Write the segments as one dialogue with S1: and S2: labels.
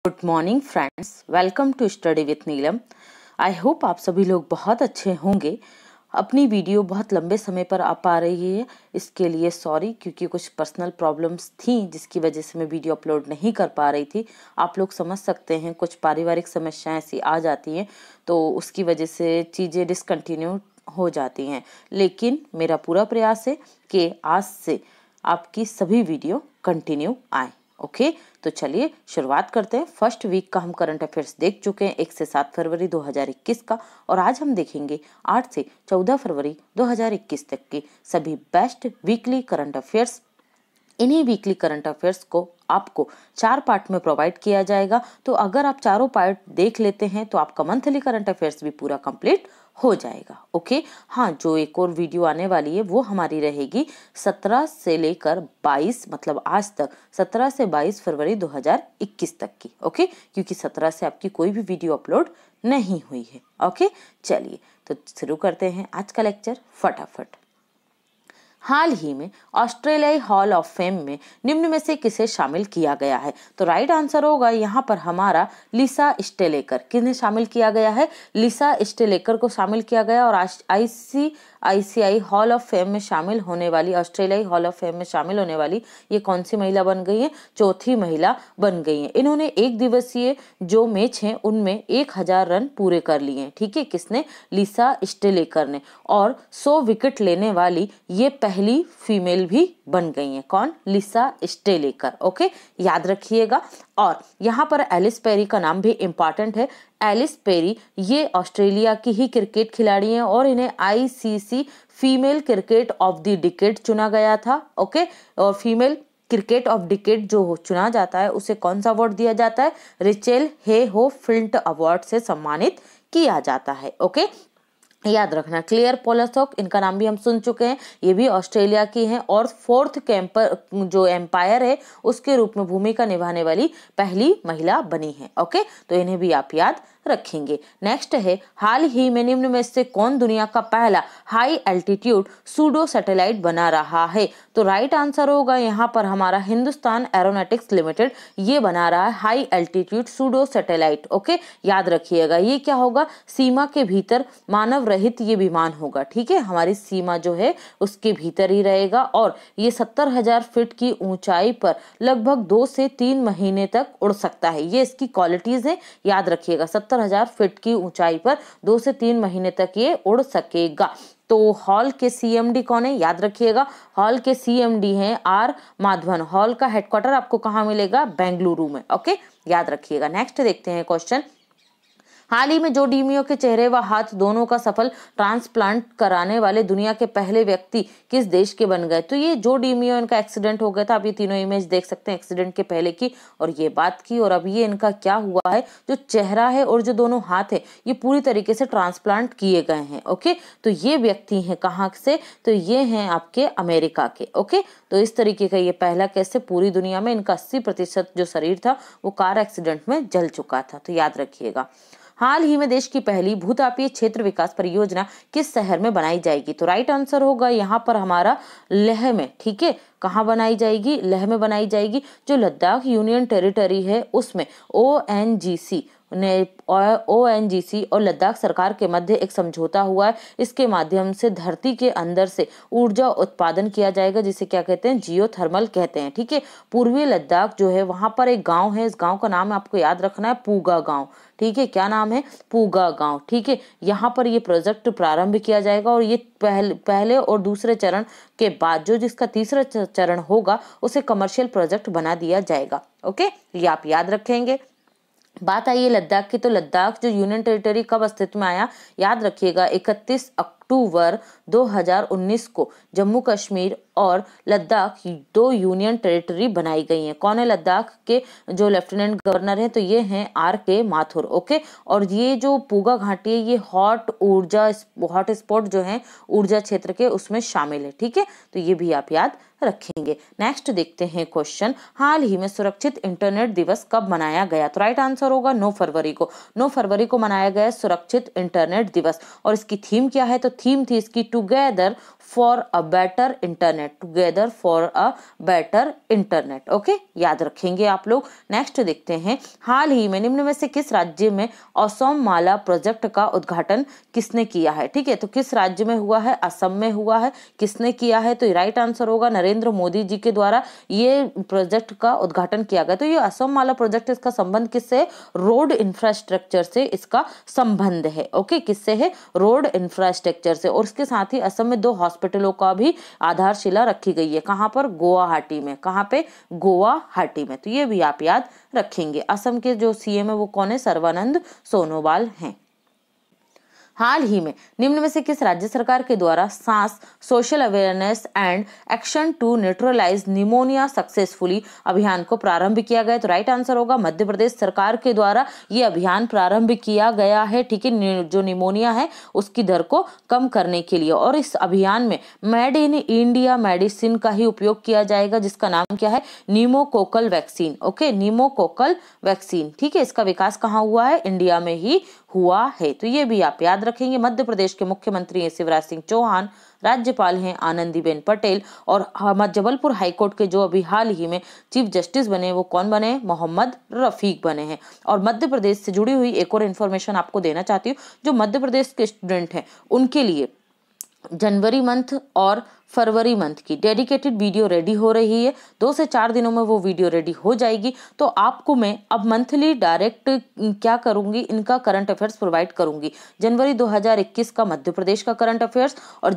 S1: Good morning friends, welcome to study with Neelam. I hope आप सभी लोग बहुत अच्छे होंगे। अपनी वीडियो बहुत लंबे समय पर आ पा रही है, इसके लिए सॉरी, क्योंकि कुछ पर्सनल प्रॉब्लम्स थी जिसकी वजह से मैं वीडियो अपलोड नहीं कर पा रही थी। आप लोग समझ सकते हैं, कुछ पारिवारिक समस्याएं ऐसी आ जाती हैं तो उसकी वजह से चीज़ें डिसकंटिन्यू हो जाती हैं। लेकिन मेरा पूरा प्रयास है कि आज से आपकी सभी वीडियो कंटिन्यू आए। ओके, तो चलिए शुरुआत करते हैं। फर्स्ट वीक का हम करंट अफेयर्स देख चुके हैं 1 से 7 फरवरी 2021 का, और आज हम देखेंगे 8 से 14 फरवरी 2021 तक के सभी बेस्ट वीकली करंट अफेयर्स। इन्हीं वीकली करंट अफेयर्स को आपको 4 पार्ट में प्रोवाइड किया जाएगा, तो अगर आप चारों पार्ट देख लेते हैं तो आपका मंथली करंट अफेयर्स भी पूरा कंप्लीट हो जाएगा। ओके, हाँ, जो एक और वीडियो आने वाली है वो हमारी रहेगी 17 से लेकर 22, मतलब आज तक 17 से 22 फरवरी 2021 तक की। ओके, क्योंकि 17 से आपकी कोई भी वीडियो अपलोड नहीं हुई है। ओके, चलिए तो शुरू करते हैं आज का लेक्चर फटाफट। हाल ही में ऑस्ट्रेलियाई हॉल ऑफ फेम में निम्न में से किसे शामिल किया गया है? तो राइट आंसर होगा यहाँ पर हमारा लिसा स्टेलेकर। किन्हें शामिल किया गया है? लिसा स्टेलेकर को शामिल किया गया। और आईसीआई हॉल ऑफ फेम में शामिल होने वाली, ऑस्ट्रेलियाई हॉल ऑफ फेम में शामिल होने वाली ये कौन सी महिला बन गई है? चौथी महिला बन गई है। इन्होंने एक दिवसीय जो मैच है उनमें 1000 रन पूरे कर लिए हैं। ठीक है, किसने? लिसा स्टेलेकर ने। और 100 विकेट लेने वाली ये पहली फीमेल भी बन गई है। कौन? लिसा स्टेलेकर। ओके, याद रखिएगा। और यहाँ पर एलिस पेरी का नाम भी इम्पॉर्टेंट है। एलिस पेरी ये ऑस्ट्रेलिया की ही क्रिकेट खिलाड़ी हैं और इन्हें ICC female cricket of the decade चुना गया था। ओके, और फीमेल क्रिकेट ऑफ डिकेड जो चुना जाता है उसे कौन सा अवार्ड दिया जाता है? रेचल हे हो फिल्ट अवार्ड से सम्मानित किया जाता है। ओके, याद रखना। क्लेयर पोलासॉक, इनका नाम भी हम सुन चुके हैं, ये भी ऑस्ट्रेलिया की हैं और 4th कैंपर जो एम्पायर है उसके रूप में भूमिका निभाने वाली पहली महिला बनी है। ओके, तो इन्हें भी आप याद रखेंगे। नेक्स्ट है, हाल ही में निम्न में से कौन दुनिया का पहला हाई एल्टीट्यूड सूडो सैटेलाइट बना रहा है? तो राइट आंसर होगा यहाँ पर हमारा हिंदुस्तान एरोनॉटिक्स लिमिटेड ये बना रहा है high altitude pseudo satellite. Okay, याद रखिएगा। ये क्या होगा? सीमा के भीतर मानव रहित ये विमान होगा। ठीक है, हमारी सीमा जो है उसके भीतर ही रहेगा और ये 70,000 फीट की ऊंचाई पर लगभग 2 से 3 महीने तक उड़ सकता है। ये इसकी क्वालिटीज है, याद रखिएगा। 70,000 फीट की ऊंचाई पर 2 से 3 महीने तक ये उड़ सकेगा। तो हॉल के सीएमडी कौन है? याद रखिएगा, हॉल के सीएमडी हैं आर माधवन। हॉल का हेडक्वार्टर आपको कहाँ मिलेगा? बेंगलुरु में। ओके, याद रखिएगा। नेक्स्ट देखते हैं क्वेश्चन। हाल ही में जो डीमियो के चेहरे व हाथ दोनों का सफल ट्रांसप्लांट कराने वाले दुनिया के पहले व्यक्ति किस देश के बन गए? तो ये जो डीमियो, इनका एक्सीडेंट हो गया था। आप ये तीनों इमेज देख सकते हैं एक्सीडेंट के पहले की और ये बात की। और अब ये इनका क्या हुआ है, जो चेहरा है और जो दोनों हाथ है ये पूरी तरीके से ट्रांसप्लांट किए गए हैं। ओके, तो ये व्यक्ति हैं कहाँ से? तो ये हैं आपके अमेरिका के। ओके, तो इस तरीके का ये पहला केस है पूरी दुनिया में। इनका 80% जो शरीर था वो कार एक्सीडेंट में जल चुका था, तो याद रखिएगा। हाल ही में देश की पहली भूतापीय क्षेत्र विकास परियोजना किस शहर में बनाई जाएगी? तो राइट आंसर होगा यहाँ पर हमारा लेह में। ठीक है, कहाँ बनाई जाएगी? लेह में बनाई जाएगी। जो लद्दाख यूनियन टेरिटरी है उसमें ओएनजीसी और लद्दाख सरकार के मध्य एक समझौता हुआ है। इसके माध्यम से धरती के अंदर से ऊर्जा उत्पादन किया जाएगा, जिसे क्या कहते हैं? जियोथर्मल कहते हैं। ठीक है, पूर्वी लद्दाख जो है वहां पर एक गांव है, इस गांव का नाम आपको याद रखना है, पूगा गांव। ठीक है, क्या नाम है? पूगा गांव। ठीक है, यहाँ पर ये प्रोजेक्ट प्रारंभ किया जाएगा और ये पहले और दूसरे चरण के बाद जो जिसका तीसरा चरण होगा उसे कमर्शियल प्रोजेक्ट बना दिया जाएगा। ओके, ये आप याद रखेंगे। बात आई है लद्दाख की, तो लद्दाख जो यूनियन टेरिटरी कब अस्तित्व में आया? याद रखिएगा, 31 अक्टूबर 2019 को जम्मू कश्मीर और लद्दाख 2 यूनियन टेरिटरी बनाई गई हैं। कौन है लद्दाख के जो लेफ्टिनेंट गवर्नर हैं? तो ये हैं आर.के. माथुर। ओके, और ये जो पूगा घाटी है ये हॉट स्पॉट जो है ऊर्जा क्षेत्र के उसमें शामिल है। ठीक है, तो ये भी आप याद रखेंगे। नेक्स्ट देखते हैं क्वेश्चन। हाल ही में सुरक्षित इंटरनेट दिवस कब मनाया गया? तो राइट आंसर होगा 9 फरवरी को। 9 फरवरी को मनाया गया सुरक्षित इंटरनेट दिवस। और इसकी थीम क्या है? तो थीम थी इसकी together for a better internet. Internet together for a better internet. Okay, याद रखेंगे आप लोग। नेक्स्ट देखते हैं, हाल ही में निम्न में से किस राज्य में असम माला प्रोजेक्ट का उद्घाटन किसने किया है? ठीक है, तो किस राज्य में हुआ है? असम में हुआ है। किसने किया है? तो राइट आंसर होगा नरेंद्र मोदी जी के द्वारा ये प्रोजेक्ट का उद्घाटन किया गया। तो ये असम माला प्रोजेक्ट, इसका संबंध किससे? रोड इंफ्रास्ट्रक्चर से इसका संबंध है। ओके, किससे है? रोड इंफ्रास्ट्रक्चर से। और इसके साथ ही असम में 2 हॉस्पिटलों का भी आधारशिला रखी गई है। कहां पर? गुवाहाटी में। कहां पे? गुवाहाटी में। तो ये भी आप याद रखेंगे। असम के जो सीएम है वो कौन है? सर्बानंद सोनोवाल हैं। हाल ही में निम्न में से किस राज्य सरकार के द्वारा SAANS social awareness and action to neutralise pneumonia successfully अभियान को प्रारंभ किया गया? तो राइट आंसर होगा मध्य प्रदेश सरकार के द्वारा ये अभियान प्रारंभ किया गया है। ठीक है, जो निमोनिया है उसकी दर को कम करने के लिए। और इस अभियान में मेड इन इंडिया मेडिसिन का ही उपयोग किया जाएगा, जिसका नाम क्या है? Pneumococcal vaccine. Okay, pneumococcal vaccine. ठीक है, इसका विकास कहाँ हुआ है? इंडिया में ही हुआ है। तो ये भी आप याद रखेंगे। मध्य प्रदेश के मुख्यमंत्री हैं शिवराज सिंह चौहान, राज्यपाल हैं आनंदीबेन पटेल, और जबलपुर हाईकोर्ट के जो अभी हाल ही में चीफ जस्टिस बने वो कौन बने? मोहम्मद रफीक बने हैं। और मध्य प्रदेश से जुड़ी हुई एक और इन्फॉर्मेशन आपको देना चाहती हूँ, जो मध्य प्रदेश के स्टूडेंट हैं उनके लिए जनवरी मंथ और फरवरी मंथ की डेडिकेटेड वीडियो रेडी हो रही है। 2 से 4 दिनों में वो वीडियो रेडी हो जाएगी। तो आपको मैं अब मंथली डायरेक्ट क्या करूंगी? इनका करंट अफेयर्स प्रोवाइड करूंगी। जनवरी 2021 का मध्य प्रदेश का करंट अफेयर्स और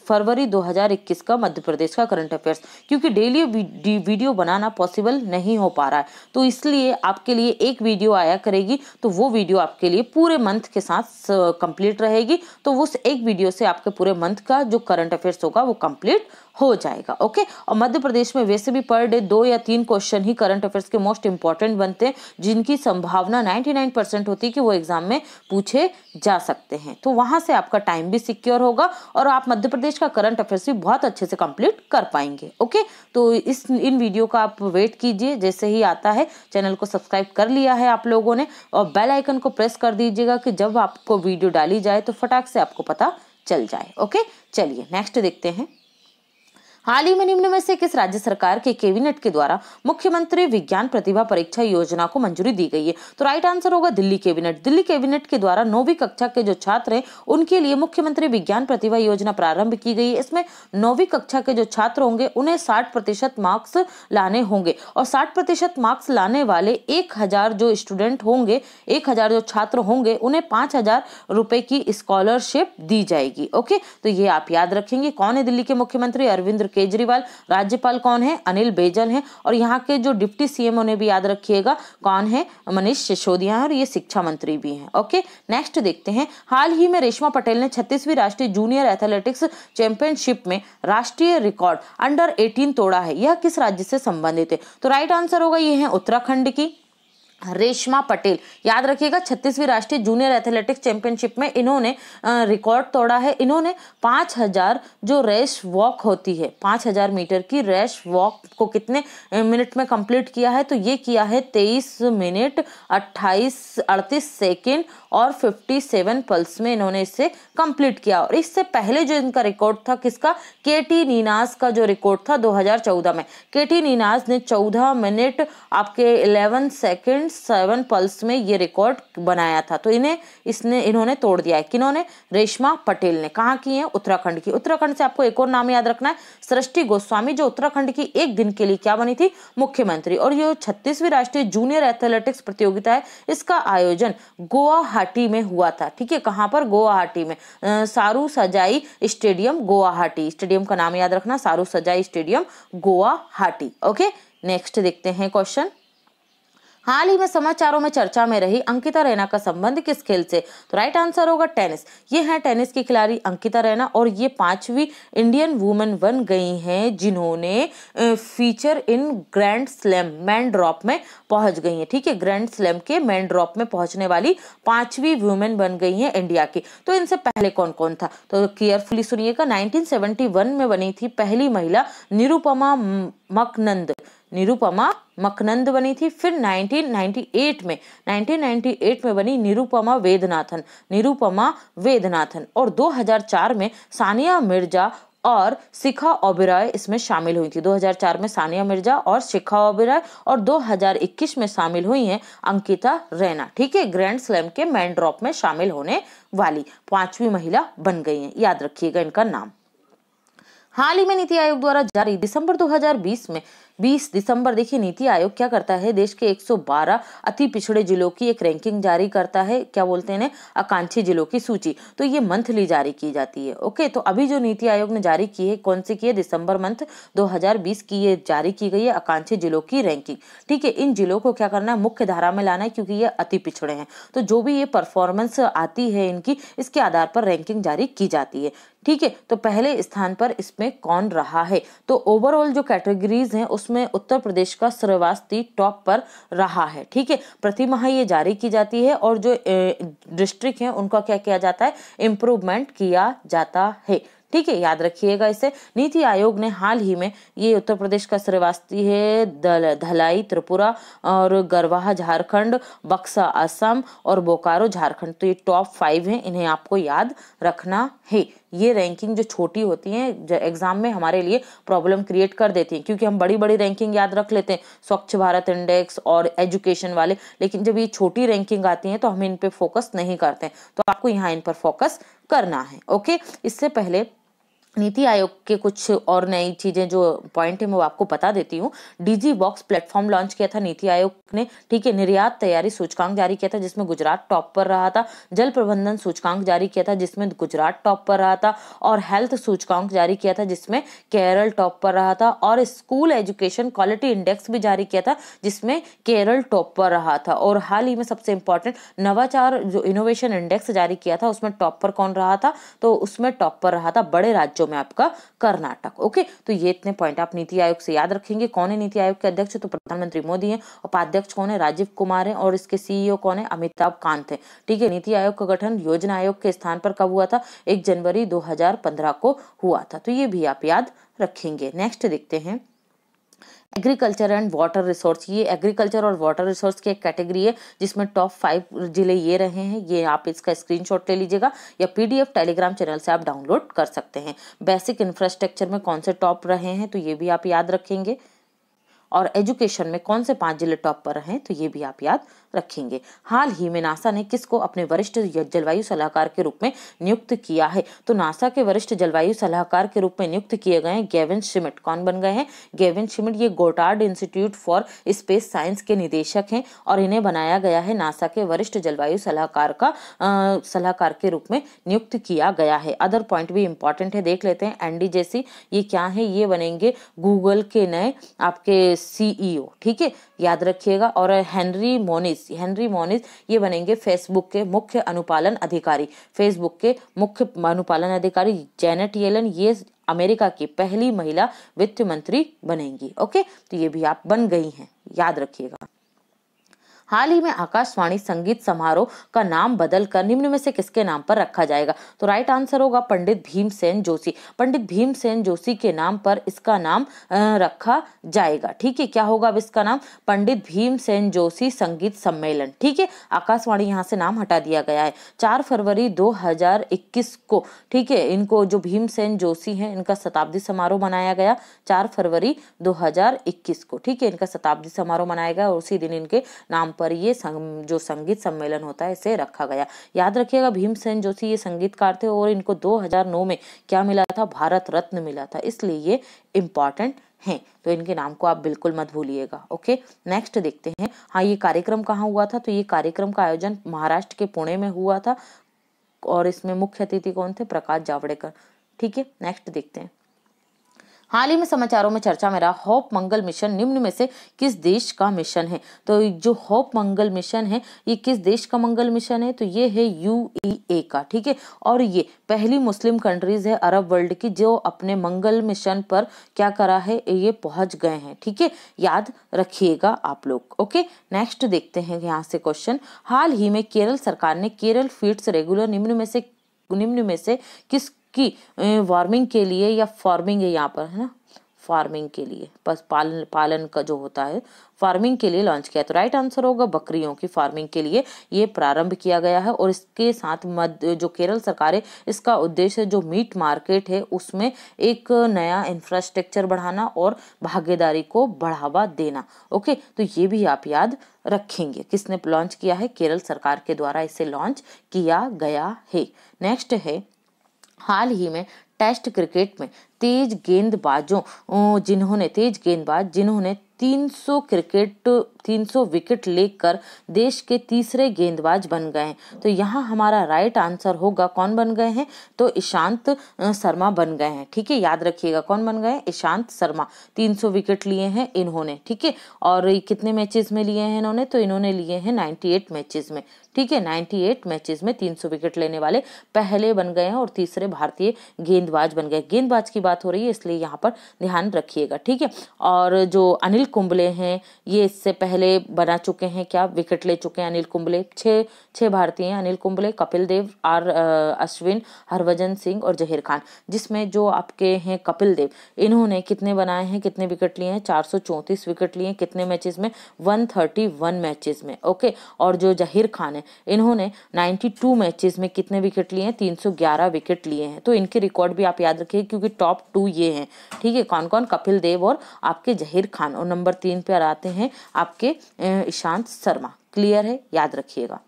S1: फरवरी 2021 का मध्य प्रदेश का करंट अफेयर्स, क्योंकि डेली वीडियो बनाना पॉसिबल नहीं हो पा रहा है, तो इसलिए आपके लिए एक वीडियो आया करेगी। तो वो वीडियो आपके लिए पूरे मंथ के साथ कंप्लीट रहेगी। तो उस एक वीडियो से आपके पूरे मंथ का जो करंट अफेयर्स होगा वो कंप्लीट हो जाएगा। ओके, और मध्य प्रदेश में वैसे भी पर डे 2 या 3 क्वेश्चन ही करंट अफेयर्स के मोस्ट इंपॉर्टेंट बनते हैं, जिनकी संभावना 99% होती है कि वो एग्जाम में पूछे जा सकते हैं। तो वहां से आपका टाइम भी सिक्योर होगा और आप मध्य प्रदेश का करंट अफेयर्स भी बहुत अच्छे से कंप्लीट कर पाएंगे। ओके, तो इन वीडियो का आप वेट कीजिए, जैसे ही आता है। चैनल को सब्सक्राइब कर लिया है आप लोगों ने, और बेल आइकन को प्रेस कर दीजिएगा कि जब आपको वीडियो डाली जाए तो फटाक से आपको पता चल जाए। ओके, चलिए नेक्स्ट देखते हैं। हाल ही में निम्न में से किस राज्य सरकार के कैबिनेट के द्वारा मुख्यमंत्री विज्ञान प्रतिभा परीक्षा योजना को मंजूरी दी गई है? तो राइट आंसर होगा दिल्ली कैबिनेट। दिल्ली कैबिनेट के द्वारा 9वीं कक्षा के जो छात्र हैं उनके लिए मुख्यमंत्री विज्ञान प्रतिभा योजना प्रारंभ की गई है। इसमें 9वीं कक्षा के जो छात्र होंगे उन्हें 60% मार्क्स लाने होंगे, और 60% मार्क्स लाने वाले 1000 जो स्टूडेंट होंगे, 1000 जो छात्र होंगे, उन्हें 5000 रुपए की स्कॉलरशिप दी जाएगी। ओके, तो ये आप याद रखेंगे। कौन है दिल्ली के मुख्यमंत्री? अरविंद केजरीवाल। राज्यपाल कौन है? अनिल बैजल हैं। और यहाँ के जो डिप्टी सीएम उन्हें भी याद रखिएगा, कौन है? मनीष सिसोदिया है, और ये शिक्षा मंत्री भी हैं। ओके, नेक्स्ट देखते हैं। हाल ही में रेशमा पटेल ने 36वीं राष्ट्रीय जूनियर एथलेटिक्स चैंपियनशिप में राष्ट्रीय रिकॉर्ड अंडर 18 तोड़ा है। यह किस राज्य से संबंधित है? तो राइट आंसर होगा ये है उत्तराखंड की रेशमा पटेल। याद रखिएगा, 36वीं राष्ट्रीय जूनियर एथलेटिक्स चैंपियनशिप में इन्होंने रिकॉर्ड तोड़ा है। इन्होंने 5000 जो रेस वॉक होती है, 5000 मीटर की रेस वॉक को कितने मिनट में कंप्लीट किया है? तो ये किया है 23 मिनट 38 सेकेंड और 57 पल्स में इन्होंने इसे कंप्लीट किया। और इससे पहले जो इनका रिकॉर्ड था किसका? केटी नीनाज का जो रिकॉर्ड था 2014 में। केटी नीनाज ने 14 मिनट आपके 11 सेकेंड 7 पल्स में ये रिकॉर्ड बनाया था। तो इन्होंने तोड़ दिया है। किन्होंने? रेशमा पटेल ने। कहाँ की है? उत्तराखंड की। उत्तराखंड से आपको एक और नाम याद रखना है, सृष्टि गोस्वामी, जो उत्तराखंड की एक दिन के लिए क्या बनी थी? मुख्यमंत्री। और ये 36वीं राष्ट्रीय जूनियर एथलेटिक्स प्रतियोगिता है, इसका आयोजन गुवाहाटी में हुआ था। ठीक है, कहाँ पर? गुवाहाटी में, सारू सजाई स्टेडियम गुवाहाटी। स्टेडियम का नाम याद रखना, सारू सजाई स्टेडियम गुवाहाटी। ओके, नेक्स्ट देखते हैं क्वेश्चन। हाल ही में समाचारों में चर्चा में रही अंकिता रैना का संबंध किस खेल से? तो राइट आंसर होगा टेनिस। ये है टेनिस की खिलाड़ी अंकिता रैना, और ये 5वीं इंडियन वुमेन बन गई हैं जिन्होंने feature in grand slam man drop में पहुंच गई हैं। ठीक है, ग्रैंड स्लैम के मैन ड्रॉप में पहुंचने वाली 5वीं वुमेन बन गई हैं इंडिया की। तो इनसे पहले कौन कौन था? तो केयरफुली सुनिएगा। 1971 में बनी थी पहली महिला निरुपमा मकनंद बनी थी। फिर 1998 में बनी निरुपमा वेदनाथन। और 2004 में सानिया मिर्जा और शिखा ओबेरॉय इसमें शामिल हुई थी। 2004 में सानिया मिर्जा और शिखा ओबेरॉय, और 2021 में शामिल हुई हैं अंकिता रैना। ठीक है, ग्रैंड स्लैम के मेन ड्रॉप में शामिल होने वाली 5वीं महिला बन गई हैं। याद रखिएगा इनका नाम। हाल ही में नीति आयोग द्वारा जारी दिसंबर 2020 में 20 दिसंबर, देखिए नीति आयोग क्या करता है, देश के 112 अति पिछड़े जिलों की एक रैंकिंग जारी करता है। क्या बोलते हैं, आकांक्षी जिलों की सूची। तो ये मंथली जारी की जाती है। ओके, तो अभी जो नीति आयोग ने जारी की है, कौन सी की है, दिसंबर मंथ 2020 की ये जारी की गई है आकांक्षी जिलों की रैंकिंग। ठीक है, इन जिलों को क्या करना है, मुख्य धारा में लाना है, क्योंकि ये अति पिछड़े हैं। तो जो भी ये परफॉर्मेंस आती है इनकी, इसके आधार पर रैंकिंग जारी की जाती है। ठीक है, तो पहले स्थान पर इसमें कौन रहा है, तो ओवरऑल जो कैटेगरीज हैं उसमें उत्तर प्रदेश का श्रावस्ती टॉप पर रहा है। ठीक है, प्रति माह ये जारी की जाती है, और जो डिस्ट्रिक्ट हैं उनका क्या किया जाता है, इम्प्रूवमेंट किया जाता है। ठीक है, याद रखिएगा इसे। नीति आयोग ने हाल ही में, ये उत्तर प्रदेश का श्रावस्ती है, धलाई त्रिपुरा और गरवाहा झारखंड, बक्सा असम और बोकारो झारखंड, तो ये टॉप 5 हैं, इन्हें आपको याद रखना है। ये रैंकिंग जो छोटी होती है एग्जाम में हमारे लिए प्रॉब्लम क्रिएट कर देती है, क्योंकि हम बड़ी बड़ी रैंकिंग याद रख लेते हैं, स्वच्छ भारत इंडेक्स और एजुकेशन वाले, लेकिन जब ये छोटी रैंकिंग आती है तो हम इन पे फोकस नहीं करते हैं। तो आपको यहाँ इन पर फोकस करना है। ओके, इससे पहले नीति आयोग के कुछ और नई चीजें जो पॉइंट है मैं वो आपको बता देती हूँ। डीजी बॉक्स प्लेटफॉर्म लॉन्च किया था नीति आयोग ने। ठीक है, निर्यात तैयारी सूचकांक जारी किया था जिसमें गुजरात टॉप पर रहा था। जल प्रबंधन सूचकांक जारी किया था जिसमें गुजरात टॉप पर रहा था। और हेल्थ सूचकांक जारी किया था जिसमें केरल टॉप पर रहा था। और स्कूल एजुकेशन क्वालिटी इंडेक्स भी जारी किया था जिसमें केरल टॉप पर रहा था। और हाल ही में सबसे इंपॉर्टेंट नवाचार जो इनोवेशन इंडेक्स जारी किया था उसमें टॉप पर कौन रहा था, तो उसमें टॉप पर रहा था बड़े राज्यों में आपका कर्नाटक। ओके, तो ये इतने पॉइंट आप नीति आयोग से याद रखेंगे। कौन है नीति आयोग के अध्यक्ष, तो प्रधानमंत्री मोदी हैं। उपाध्यक्ष कौन है, राजीव कुमार है। और इसके सीईओ कौन है, अमिताभ कांत है। ठीक है, नीति आयोग का गठन योजना आयोग के स्थान पर कब हुआ था, 1 जनवरी 2015 को हुआ था। तो ये भी आप याद रखेंगे। नेक्स्ट देखते हैं एग्रीकल्चर एंड वाटर रिसोर्स। ये एग्रीकल्चर और वाटर रिसोर्स की एक कैटेगरी है जिसमें टॉप 5 जिले ये रहे हैं। ये आप इसका स्क्रीनशॉट ले लीजिएगा या पीडीएफ टेलीग्राम चैनल से आप डाउनलोड कर सकते हैं। बेसिक इंफ्रास्ट्रक्चर में कौन से टॉप रहे हैं, तो ये भी आप याद रखेंगे। और एजुकेशन में कौन से 5 जिले टॉप पर हैं, तो ये भी आप याद रखेंगे। हाल ही में नासा ने किसको अपने वरिष्ठ जलवायु सलाहकार के रूप में नियुक्त किया है, तो नासा के वरिष्ठ जलवायु सलाहकार के रूप में नियुक्त किए गए हैं गेविन श्मिट। कौन बन गए हैं, गेविन श्मिट। ये Goddard institute for space science के निदेशक हैं और इन्हें बनाया गया है नासा के वरिष्ठ जलवायु सलाहकार के रूप में नियुक्त किया गया है। अदर पॉइंट भी इंपॉर्टेंट है, देख लेते हैं। एंडी जेसी ये क्या है, ये बनेंगे गूगल के नए आपके सीईओ। ठीक है, याद रखिएगा। और हेनरी मोनिस ये बनेंगे फेसबुक के मुख्य अनुपालन अधिकारी। फेसबुक के मुख्य अनुपालन अधिकारी जेनेट येलन ये अमेरिका की पहली महिला वित्त मंत्री बनेंगी। ओके, तो ये भी आप बन गई हैं, याद रखिएगा। हाल ही में आकाशवाणी संगीत समारोह का नाम बदलकर निम्न में से किसके नाम पर रखा जाएगा, तो राइट आंसर होगा पंडित भीमसेन जोशी। पंडित भीमसेन जोशी के नाम पर इसका नाम रखा जाएगा। ठीक है, क्या होगा अब इसका नाम, पंडित भीमसेन जोशी संगीत सम्मेलन। ठीक है, आकाशवाणी यहाँ से नाम हटा दिया गया है। 4 फरवरी 2021 को, ठीक है, इनको जो भीमसेन जोशी हैं इनका शताब्दी समारोह मनाया गया 4 फरवरी 2021 को। ठीक है, इनका शताब्दी समारोह मनाया गया और उसी दिन इनके नाम पर ये जो संगीत सम्मेलन होता है इसे रखा गया। याद रखिएगा भीमसेन जोशी ये संगीतकार थे और इनको 2009 में क्या मिला था, भारत रत्न मिला था, इसलिए ये इम्पॉर्टेंट हैं। तो इनके नाम को आप बिल्कुल मत भूलिएगा। ओके, नेक्स्ट देखते हैं। हाँ, ये कार्यक्रम कहाँ हुआ था, तो ये कार्यक्रम का आयोजन महाराष्ट्र के पुणे में हुआ था और इसमें मुख्य अतिथि कौन थे, प्रकाश जावड़ेकर। ठीक है, नेक्स्ट देखते हैं। हाल ही में समाचारों में चर्चा में रहा होप मंगल मिशन निम्न में से किस देश का मिशन है, तो जो होप मंगल मिशन है ये किस देश का मंगल मिशन है, तो ये है यूएई का। ठीक है, और ये पहली मुस्लिम कंट्रीज है अरब वर्ल्ड की जो अपने मंगल मिशन पर क्या करा है, ये पहुंच गए हैं। ठीक है, याद रखिएगा आप लोग। ओके, नेक्स्ट देखते हैं यहाँ से क्वेश्चन। हाल ही में केरल सरकार ने केरल फीड्स रेगुलर निम्न में से किस की वार्मिंग के लिए या फार्मिंग है यहाँ पर, है ना, फार्मिंग के लिए, पालन का जो होता है फार्मिंग के लिए लॉन्च किया। तो राइट आंसर होगा बकरियों की फार्मिंग के लिए ये प्रारंभ किया गया है। और इसके साथ जो केरल सरकार है, इसका उद्देश्य जो मीट मार्केट है उसमें एक नया इंफ्रास्ट्रक्चर बढ़ाना और भागीदारी को बढ़ावा देना। ओके, तो ये भी आप याद रखेंगे। किसने लॉन्च किया है? केरल सरकार के द्वारा इसे लॉन्च किया गया है। नेक्स्ट है, हाल ही में टेस्ट क्रिकेट में तेज गेंदबाज जिन्होंने 300 विकेट लेकर देश के तीसरे गेंदबाज बन गए हैं। तो यहाँ हमारा राइट आंसर होगा, कौन बन गए हैं? तो ईशांत शर्मा बन गए हैं। ठीक है, याद रखिएगा कौन बन गए? ईशांत शर्मा। 300 विकेट लिए हैं इन्होंने। ठीक है, और कितने मैचेस में लिए हैं इन्होंने? तो इन्होंने लिए हैं 98 मैचेस में। ठीक है, 98 मैचेस में 300 विकेट लेने वाले पहले बन गए हैं और तीसरे भारतीय गेंदबाज बन गए। गेंदबाज की बात हो रही है इसलिए यहाँ पर ध्यान रखिएगा। ठीक है, और जो अनिल कुंबले हैं ये इससे पहले बना चुके हैं, क्या विकेट ले चुके हैं अनिल कुंबले। छह भारतीय हैं अनिल कुंबले, कपिल देव, अश्विन, हरभजन सिंह और जहीर खान। जिसमें जो आपके हैं कपिल देव, इन्होंने कितने बनाए हैं, कितने विकेट लिए हैं? 434 विकेट लिए हैं। कितने मैचेस में? 131 मैचेस में। ओके, और जो जहीर खान है इन्होंने 92 मैचेस में कितने विकेट लिए हैं? 311 विकेट लिए हैं। तो इनके रिकॉर्ड भी आप याद रखिए क्योंकि टॉप 2 ये हैं। ठीक है, कौन कौन? कपिल देव और आपके जहीर खान। और नंबर 3 पर आते हैं आपके ईशांत शर्मा। क्लियर है, याद रखिएगा।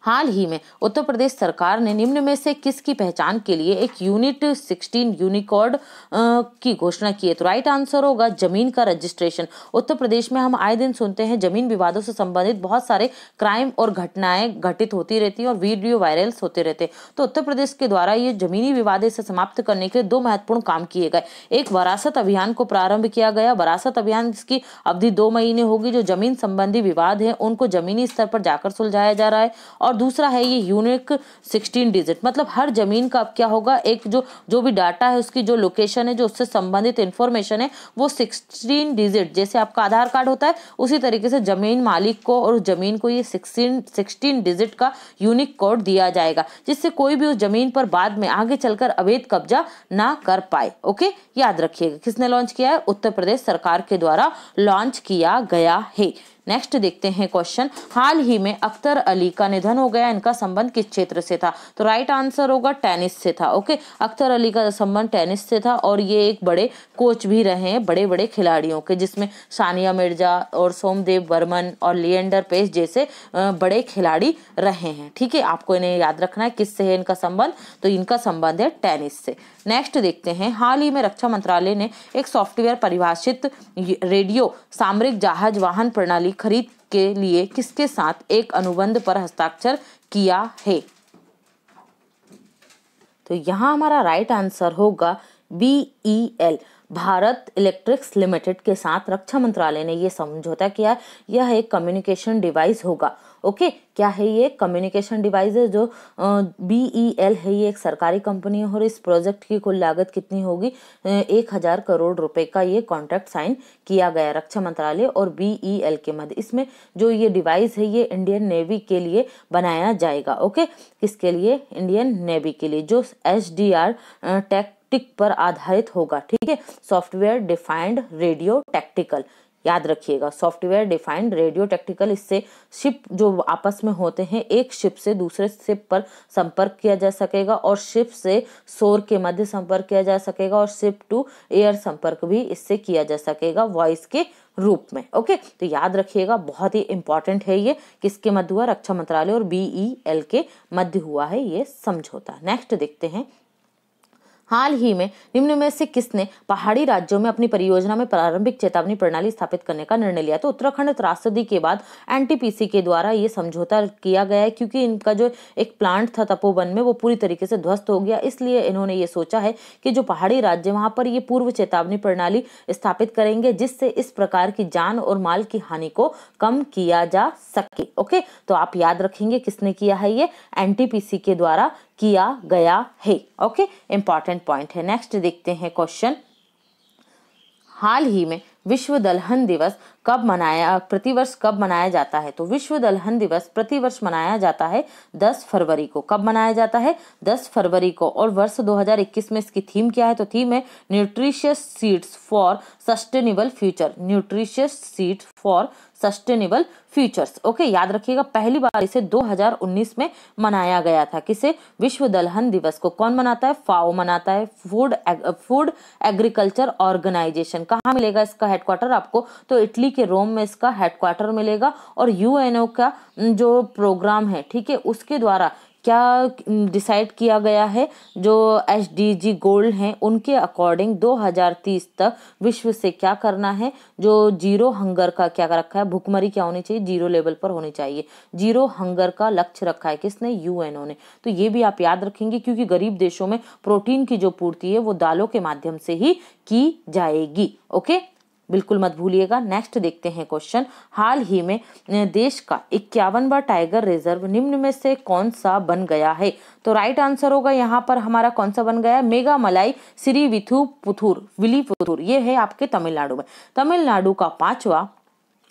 S1: हाल ही में उत्तर प्रदेश सरकार ने निम्न में से किसकी पहचान के लिए एक यूनिट 16 यूनिकोड की घोषणा की है? तो राइट आंसर होगा जमीन का रजिस्ट्रेशन। उत्तर प्रदेश में हम आए दिन सुनते हैं जमीन विवादों से संबंधित बहुत सारे क्राइम और घटनाएं घटित होती रहती हैं और वीडियो वायरल्स होते रहते हैं। तो उत्तर प्रदेश के द्वारा ये जमीनी विवादों से समाप्त करने के लिए 2 महत्वपूर्ण काम किए गए। एक वरासत अभियान को प्रारंभ किया गया। वरासत अभियान की अवधि 2 महीने होगी। जो जमीन संबंधी विवाद है उनको जमीनी स्तर पर जाकर सुलझाया जा रहा है। और दूसरा है ये यूनिक 16 डिजिट, मतलब हर जमीन का अब क्या होगा, एक जो भी डाटा है उसकी जो लोकेशन है, जो उससे संबंधित इंफॉर्मेशन है वो 16 डिजिट, जैसे आपका आधार कार्ड होता है उसी तरीके से जमीन मालिक को और जमीन को ये 16 डिजिट का यूनिक कोड दिया जाएगा, जिससे कोई भी उस जमीन पर बाद में आगे चलकर अवैध कब्जा ना कर पाए। ओके, याद रखिएगा। किसने लॉन्च किया है? उत्तर प्रदेश सरकार के द्वारा लॉन्च किया गया है। नेक्स्ट देखते हैं क्वेश्चन, हाल ही में अख्तर अली का निधन हो गया, इनका संबंध किस क्षेत्र से था? तो राइट आंसर होगा टेनिस से था। ओके, अख्तर अली का संबंध टेनिस से था और ये एक बड़े कोच भी रहे हैं बड़े बड़े खिलाड़ियों के, जिसमें सानिया मिर्जा और सोमदेव बर्मन और लिएंडर पेस जैसे बड़े खिलाड़ी रहे हैं। ठीक है, आपको इन्हें याद रखना है किससे है इनका संबंध, तो इनका संबंध है टेनिस से। नेक्स्ट देखते हैं, हाल ही में रक्षा मंत्रालय ने एक सॉफ्टवेयर परिभाषित रेडियो सामरिक जहाज वाहन प्रणाली खरीद के लिए किसके साथ एक अनुबंध पर हस्ताक्षर किया है? तो यहाँ हमारा राइट आंसर होगा BEL, भारत इलेक्ट्रिक्स लिमिटेड के साथ रक्षा मंत्रालय ने ये समझौता किया। यह एक कम्युनिकेशन डिवाइस होगा। ओके, क्या है ये? कम्युनिकेशन डिवाइस है। जो BEL है ये एक सरकारी कंपनी है और इस प्रोजेक्ट की कुल लागत कितनी होगी? 1000 करोड़ रुपए का ये कॉन्ट्रैक्ट साइन किया गया रक्षा मंत्रालय और BEL के मध्य। इसमें जो ये डिवाइस है ये इंडियन नेवी के लिए बनाया जाएगा। ओके, किसके लिए? इंडियन नेवी के लिए, जो SDR टैक्टिक पर आधारित होगा। ठीक है, सॉफ्टवेयर डिफाइंड रेडियो टैक्टिकल, याद रखिएगा, सॉफ्टवेयर डिफाइंड रेडियो टैक्टिकल। इससे शिप जो आपस में होते हैं, एक शिप से दूसरे शिप पर संपर्क किया जा सकेगा और शिप से शोर के मध्य संपर्क किया जा सकेगा और शिप टू एयर संपर्क भी इससे किया जा सकेगा वॉइस के रूप में। ओके, तो याद रखिएगा, बहुत ही इंपॉर्टेंट है ये। किसके मध्य हुआ? रक्षा मंत्रालय और BEL के मध्य हुआ है ये समझौता। नेक्स्ट देखते हैं, हाल ही में निम्न में से किसने पहाड़ी राज्यों में अपनी परियोजना में प्रारंभिक चेतावनी प्रणाली स्थापित करने का निर्णय लिया? तो उत्तराखंड त्रासदी के बाद NTPC के द्वारा ये समझौता किया गया है, क्योंकि इनका जो एक प्लांट था तपोवन में वो पूरी तरीके से ध्वस्त हो गया। इसलिए इन्होंने ये सोचा है कि जो पहाड़ी राज्य वहां पर ये पूर्व चेतावनी प्रणाली स्थापित करेंगे, जिससे इस प्रकार की जान और माल की हानि को कम किया जा सके। ओके, तो आप याद रखेंगे किसने किया है? ये NTPC के द्वारा किया गया है। ओके, इंपॉर्टेंट पॉइंट है। नेक्स्ट देखते हैं क्वेश्चन, हाल ही में विश्व दलहन दिवस प्रतिवर्ष कब मनाया जाता है? तो विश्व दलहन दिवस प्रतिवर्ष मनाया जाता है 10 फरवरी को। कब मनाया जाता है? 10 फरवरी को। और वर्ष 2021 में इसकी थीम क्या है? तो थीम है nutritious seeds for sustainable future. Nutritious seeds for sustainable futures. Okay, याद रखिएगा पहली बार इसे 2019 में मनाया गया था। किसे? विश्व दलहन दिवस को कौन मनाता है? फाओ मनाता है, फूड एग्रीकल्चर ऑर्गेनाइजेशन। कहाँ मिलेगा इसका हेडक्वार्टर आपको? तो इटली के रोम में इसका हेडक्वार्टर मिलेगा। और यूएनओ का जो प्रोग्राम है, ठीक है, उसके द्वारा क्या डिसाइड किया गया है? जो एसडीजी गोल्ड हैं उनके अकॉर्डिंग 2030 तक विश्व से क्या करना है? जो जीरो हंगर का क्या रखा है? भुखमरी क्या होनी चाहिए? जीरो लेवल पर होनी चाहिए। जीरो हंगर का लक्ष्य रखा है किसने? यूएनओ ने। तो ये भी आप याद रखेंगे, क्योंकि गरीब देशों में प्रोटीन की जो पूर्ति है वो दालों के माध्यम से ही की जाएगी। ओके, बिल्कुल मत भूलिएगा। नेक्स्ट देखते हैं क्वेश्चन। हाल ही में देश का 51वां टाइगर रिजर्व निम्न में से कौन सा बन गया है? तो राइट आंसर होगा यहाँ पर हमारा कौन सा बन गया? मेघामलाई विलीपुतूर। ये है आपके तमिलनाडु में। तमिलनाडु का 5वां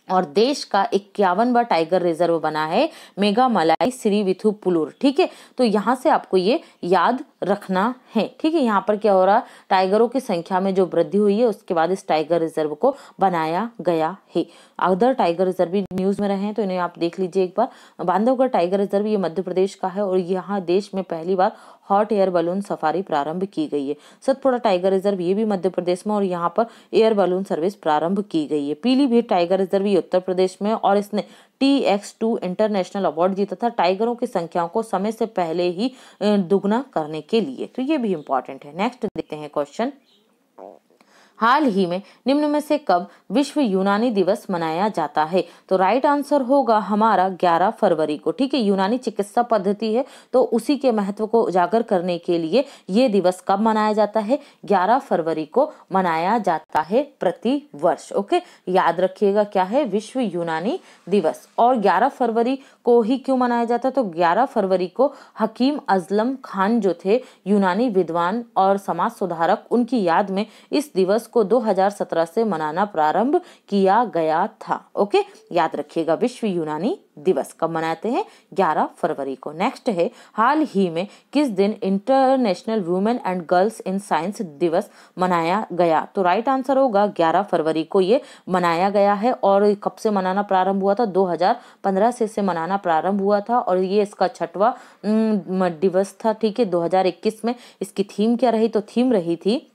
S1: और देश का 51वां टाइगर रिजर्व बना है मेघामलाई श्रीविथुपुलूर। ठीक है, तो यहाँ से आपको ये याद रखना है। ठीक है, यहाँ पर क्या हो रहा है? टाइगरों की संख्या में जो वृद्धि हुई है उसके बाद इस टाइगर रिजर्व को बनाया गया है। अदर टाइगर रिजर्व भी न्यूज में रहे हैं तो इन्हें आप देख लीजिए एक बार। बांधवगढ़ टाइगर रिजर्व ये मध्य प्रदेश का है और यहाँ देश में पहली बार हॉट एयर बलून सफारी प्रारंभ की गई है। सतपुड़ा टाइगर रिजर्व ये भी मध्य प्रदेश में और यहाँ पर एयर बलून सर्विस प्रारंभ की गई है। पीलीभीत टाइगर रिजर्व ये उत्तर प्रदेश में और इसने TX2 इंटरनेशनल अवार्ड जीता था टाइगरों की संख्याओं को समय से पहले ही दुगना करने के लिए। तो ये भी इंपॉर्टेंट है। नेक्स्ट देखते हैं क्वेश्चन। हाल ही में निम्न में से कब विश्व यूनानी दिवस मनाया जाता है? तो राइट आंसर होगा हमारा 11 फरवरी को। ठीक है, यूनानी चिकित्सा पद्धति है तो उसी के महत्व को उजागर करने के लिए ये दिवस कब मनाया जाता है? 11 फरवरी को मनाया जाता है प्रति वर्ष। ओके, याद रखिएगा क्या है? विश्व यूनानी दिवस। और 11 फरवरी को ही क्यों मनाया जाता है? तो 11 फरवरी को हकीम अजलम खान जो थे यूनानी विद्वान और समाज सुधारक, उनकी याद में इस दिवस को 2017 से मनाना प्रारंभ किया गया था। ओके, याद रखिएगा विश्व यूनानी दिवस कब मनाते हैं? 11 फरवरी को। नेक्स्ट है, हाल ही में किस दिन international women and girls in science दिवस मनाया गया? तो राइट आंसर होगा 11 फरवरी को ये मनाया गया है। और कब से मनाना प्रारंभ हुआ था? 2015 से मनाना प्रारंभ हुआ था और ये इसका 6वां दिवस था। ठीक है, 2021 में इसकी थीम क्या रही? तो थीम रही थी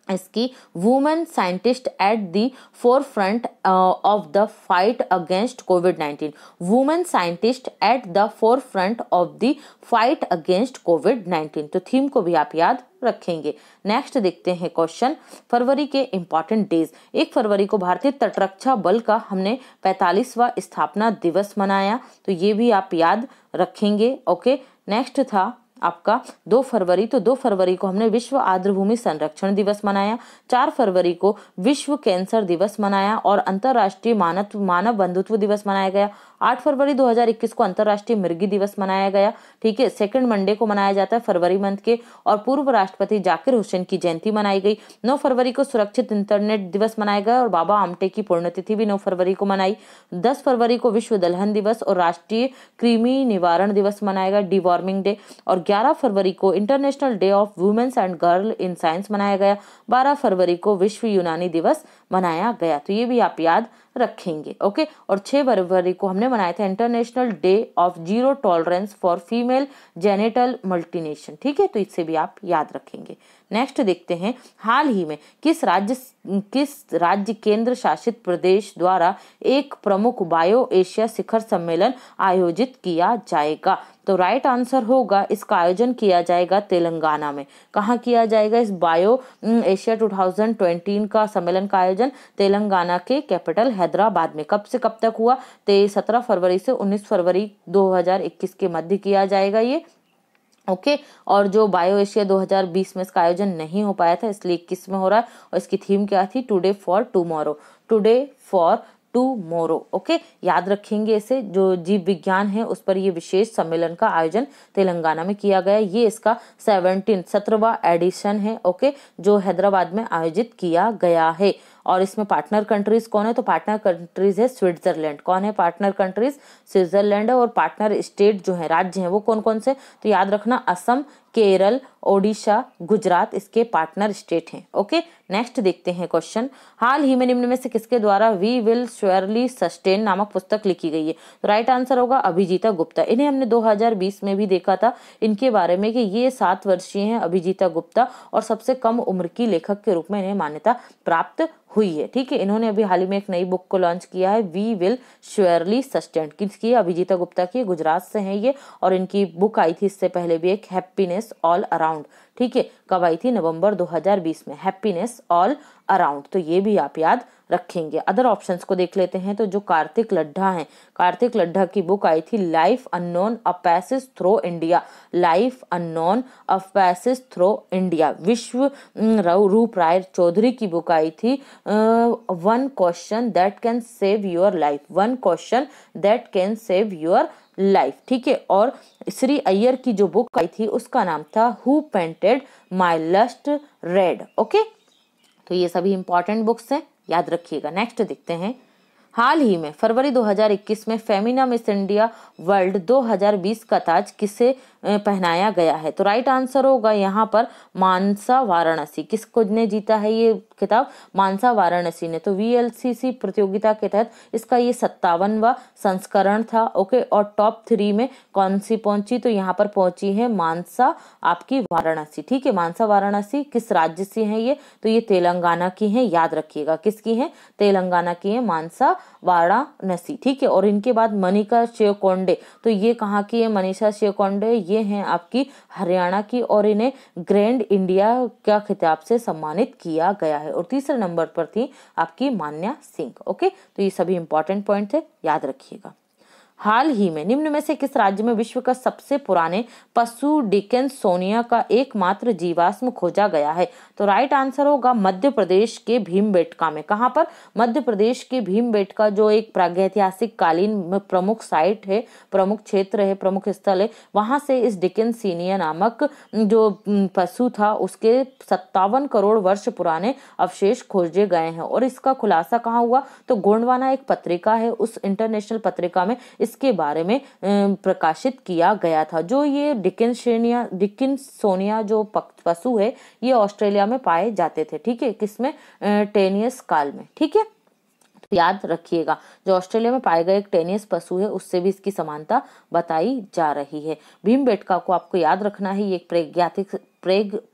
S1: इसकी women scientist at the forefront of the fight against covid. Women scientist at the forefront of the fight against कोविड-19। तो थीम को भी आप याद रखेंगे। नेक्स्ट देखते हैं क्वेश्चन। फरवरी के इंपॉर्टेंट डेज। 1 फरवरी को भारतीय तटरक्षा बल का हमने 45वां स्थापना दिवस मनाया, तो ये भी आप याद रखेंगे। ओके, नेक्स्ट था आपका 2 फरवरी। तो 2 फरवरी को हमने विश्व आर्द्रभूमि संरक्षण दिवस मनाया। 4 फरवरी को विश्व कैंसर दिवस मनाया और अंतर्राष्ट्रीय मानव बंधुत्व दिवस मनाया गया। 8 फरवरी 2021 को अंतर्राष्ट्रीय मिर्गी दिवस मनाया गया। ठीक है, सेकंड मंडे को मनाया जाता है फरवरी मंथ के। और पूर्व राष्ट्रपति जाकिर हुसैन की जयंती मनाई गई। 9 फरवरी को सुरक्षित इंटरनेट दिवस मनाया गया और बाबा आमटे की पुण्यतिथि भी 9 फरवरी को मनाई। 10 फरवरी को विश्व दलहन दिवस और राष्ट्रीय कृमि निवारण दिवस मनाया गया, डिवॉर्मिंग डे। और 11 फरवरी को international day of women's and girl in science मनाया गया। 12 फरवरी को विश्व यूनानी दिवस मनाया गया। तो ये भी आप याद रखेंगे। ओके, और 6 फरवरी को हमने मनाया था international day of zero tolerance for female genital multination. ठीक है, तो इससे भी आप याद रखेंगे। नेक्स्ट देखते हैं, हाल ही में किस राज्य केंद्र शासित प्रदेश द्वारा एक प्रमुख बायो एशिया शिखर सम्मेलन आयोजित किया जाएगा? तो राइट आंसर होगा इसका आयोजन किया जाएगा तेलंगाना में। कहाँ किया जाएगा इस बायो एशिया 2020 का सम्मेलन का आयोजन? तेलंगाना के कैपिटल हैदराबाद में। कब से कब तक हुआ? 17 फरवरी से 19 फरवरी 2021 के मध्य किया जाएगा ये। ओके, और जो बायो एशिया 2020 में इसका आयोजन नहीं हो पाया था इसलिए 21 में हो रहा है। और इसकी थीम क्या थी? Today for tomorrow. Today for tomorrow. Okay, याद रखेंगे इसे। जो जीव विज्ञान है उस पर ये विशेष सम्मेलन का आयोजन तेलंगाना में किया गया। ये इसका 17वां एडिशन है। ओके, जो हैदराबाद में आयोजित किया गया है। और इसमें पार्टनर कंट्रीज कौन है, तो पार्टनर कंट्रीज है स्विट्जरलैंड। कौन है पार्टनर कंट्रीज, स्विट्जरलैंड है। और पार्टनर स्टेट जो है, राज्य हैं, वो कौन कौन से, तो याद रखना असम, केरल, ओडिशा, गुजरात इसके पार्टनर स्टेट हैं। ओके, नेक्स्ट देखते हैं क्वेश्चन। हाल ही में निम्न में से किसके द्वारा वी विल श्योरली सस्टेन नामक पुस्तक लिखी गई है, तो राइट आंसर होगा अभिजीता गुप्ता। इन्हें हमने 2020 में भी देखा था इनके बारे में कि ये 7 वर्षीय हैं अभिजीता गुप्ता और सबसे कम उम्र की लेखक के रूप में इन्हें मान्यता प्राप्त हुई है। ठीक है, इन्होंने अभी हाल ही में एक नई बुक को लॉन्च किया है, वी विल श्योरली सस्टेन। किसकी, अभिजीता गुप्ता की, गुजरात से हैं ये। और इनकी बुक आई थी इससे पहले भी एक, हैप्पीनेस ऑल अराउंड। ठीक है, कब आई थी, नवंबर 2020 में, हैप्पीनेस ऑल अराउंड। तो ये भी आप याद रखेंगे। अदर ऑप्शंस को देख लेते हैं, तो जो कार्तिक लड्ढा हैं, कार्तिक लड्ढा की बुक आई थी life unknown a passage through India, life unknown a passage through India. विश्व रूप राय चौधरी की बुक आई थी one question that can save your life, one question that can save your life. ठीक है, और श्री अय्यर की जो बुक आई थी उसका नाम था who painted my lust red. Okay, तो ये सभी इंपॉर्टेंट बुक्स हैं, याद रखिएगा। नेक्स्ट देखते हैं। हाल ही में फरवरी 2021 में फेमिना मिस इंडिया वर्ल्ड 2020 का ताज किसे पहनाया गया है, तो राइट आंसर होगा यहाँ पर मानसा वाराणसी। किसको ने जीता है ये खिताब, मानसा वाराणसी ने। तो VLCC प्रतियोगिता के तहत इसका ये 57वां संस्करण था। ओके, और टॉप 3 में कौन सी पहुंची, तो यहाँ पर पहुंची है मानसा आपकी वाराणसी। ठीक है, मानसा वाराणसी किस राज्य से है ये, तो ये तेलंगाना की है, याद रखिएगा। किसकी है, तेलंगाना की है मानसा वाराणसी। ठीक है, और इनके बाद मनिका शिवकोंडे, तो ये कहाँ की है, मनीषा शिवकोंडे, ये हैं आपकी हरियाणा की और इन्हें ग्रैंड इंडिया का खिताब से सम्मानित किया गया है। और तीसरे नंबर पर थी आपकी मान्या सिंह। ओके, तो ये सभी इंपॉर्टेंट पॉइंट थे, याद रखिएगा। हाल ही में निम्न में से किस राज्य में विश्व का सबसे पुराने पशु डिकिंसोनिया का एकमात्र जीवाश्म खोजा गया है, तो राइट आंसर होगा मध्य प्रदेश के भीमबेटका में। कहां पर, मध्य प्रदेश के भीमबेटका जो एक प्रागैतिहासिक कालीन प्रमुख साइट है, प्रमुख क्षेत्र है, प्रमुख स्थल है, वहां से इस डिकिंसोनिया नामक जो पशु था उसके 57 करोड़ वर्ष पुराने अवशेष खोजे गए हैं। और इसका खुलासा कहाँ हुआ, तो गोंडवाना एक पत्रिका है, उस इंटरनेशनल पत्रिका में इसके बारे में प्रकाशित किया गया था। जो ये डिकिंसोनिया जो पशु है ये ऑस्ट्रेलिया में पाए जाते थे। ठीक है, किसमें, टेनियस काल में। ठीक है, तो याद रखिएगा, जो ऑस्ट्रेलिया में पाए गए एक टेनियस पशु है उससे भी इसकी समानता बताई जा रही है। भीमबेटका को आपको याद रखना है, ये एक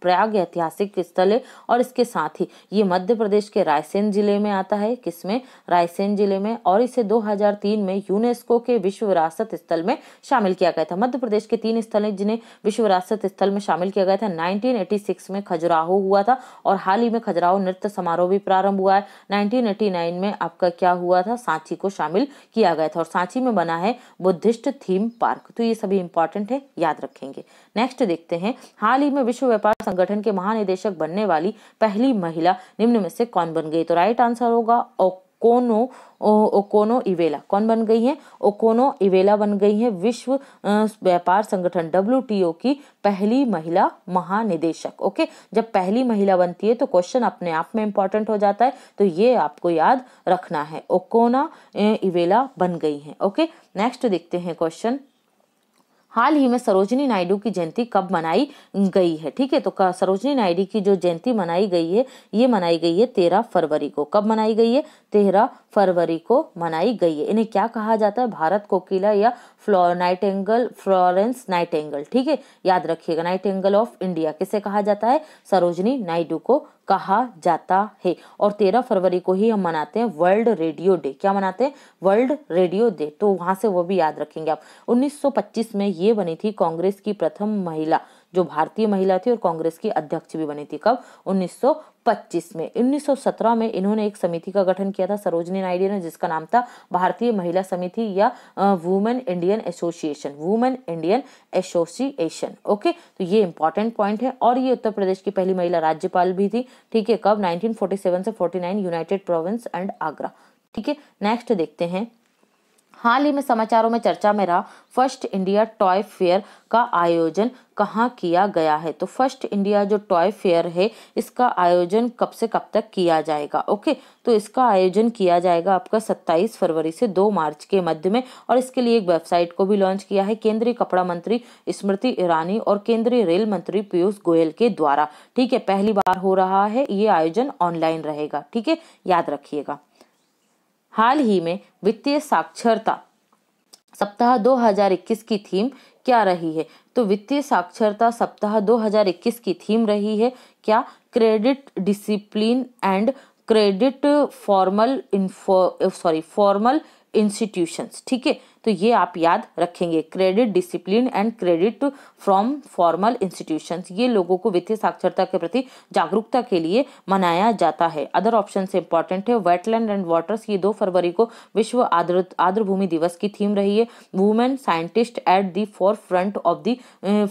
S1: प्रागैतिहासिक स्थल है और इसके साथ ही ये मध्य प्रदेश के रायसेन जिले में आता है। किसमें, रायसेन जिले में। और इसे 2003 में यूनेस्को के विश्व विरासत स्थल में शामिल किया गया था। मध्य प्रदेश के 3 स्थल हैं जिन्हें विश्व विरासत स्थल में शामिल किया गया था। 1986 में खजुराहो हुआ था और हाल ही में खजुराहो नृत्य समारोह भी प्रारंभ हुआ है। 1989 में आपका क्या हुआ था, सांची को शामिल किया गया था और सांची में बना है बुद्धिस्ट थीम पार्क। तो ये सभी इंपॉर्टेंट है, याद रखेंगे। नेक्स्ट देखते हैं, हाल ही में विश्व व्यापार संगठन के महानिदेशक बनने वाली पहली महिला निम्न में से कौन बन गई, तो राइट आंसर होगा ओकोनो इवेला। कौन बन गई है, ओकोनो इवेला बन गई है विश्व व्यापार संगठन WTO की पहली महिला महानिदेशक। ओके, जब पहली महिला बनती है तो क्वेश्चन अपने आप में इंपॉर्टेंट हो जाता है, तो ये आपको याद रखना है, ओकोनो इवेला बन गई है। ओके, नेक्स्ट देखते हैं क्वेश्चन। हाल ही में सरोजिनी नायडू की जयंती कब मनाई गई है, ठीक है, तो सरोजिनी नायडू की जो जयंती मनाई गई है ये मनाई गई है 13 फरवरी को। कब मनाई गई है, 13 फरवरी को मनाई गई है। इन्हें क्या कहा जाता है, भारत कोकिला या फ्लोरेंस नाइटिंगेल। ठीक है, याद रखिएगा, नाइटिंगेल ऑफ इंडिया किसे कहा जाता है, सरोजिनी नायडू को कहा जाता है। और 13 फरवरी को ही हम मनाते हैं वर्ल्ड रेडियो डे। क्या मनाते हैं, वर्ल्ड रेडियो डे, तो वहां से वो भी याद रखेंगे आप। 1925 में ये बनी थी कांग्रेस की प्रथम महिला, जो भारतीय महिला थी और कांग्रेस की अध्यक्ष भी बनी थी। कब, 1925 में। 1917 में इन्होंने एक समिति का गठन किया था सरोजिनी नायडू ने, जिसका नाम था भारतीय महिला समिति या women Indian association, women Indian association. Okay, तो ये इंपॉर्टेंट पॉइंट है। और ये उत्तर प्रदेश की पहली महिला राज्यपाल भी थी। ठीक है, कब, 1947 से 49, यूनाइटेड प्रोविंस एंड आगरा। ठीक है, नेक्स्ट देखते हैं। हाल ही में समाचारों में चर्चा में रहा फर्स्ट इंडिया टॉय फेयर का आयोजन कहाँ किया गया है। तो फर्स्ट इंडिया जो टॉय फेयर है इसका आयोजन कब से कब तक किया जाएगा। ओके, तो इसका आयोजन किया जाएगा आपका 27 फरवरी से 2 मार्च के मध्य में, और इसके लिए एक वेबसाइट को भी लॉन्च किया है केंद्रीय कपड़ा मंत्री स्मृति ईरानी और केंद्रीय रेल मंत्री पीयूष गोयल के द्वारा। ठीक है, पहली बार हो रहा है, ये आयोजन ऑनलाइन रहेगा। ठीक है, याद रखिएगा। हाल ही में वित्तीय साक्षरता सप्ताह 2021 की थीम क्या रही है। तो वित्तीय साक्षरता सप्ताह 2021 की थीम रही है क्या, credit discipline and credit formal institutions. ठीक है, तो ये आप याद रखेंगे, credit discipline and credit from formal institutions. ये लोगों को वित्तीय साक्षरता के प्रति जागरूकता के लिए मनाया जाता है। अदर ऑप्शन से इंपॉर्टेंट है वेटलैंड एंड वाटर्स, ये 2 फरवरी को विश्व आर्द्रभूमि दिवस की थीम रही है। Women scientist at the forefront of the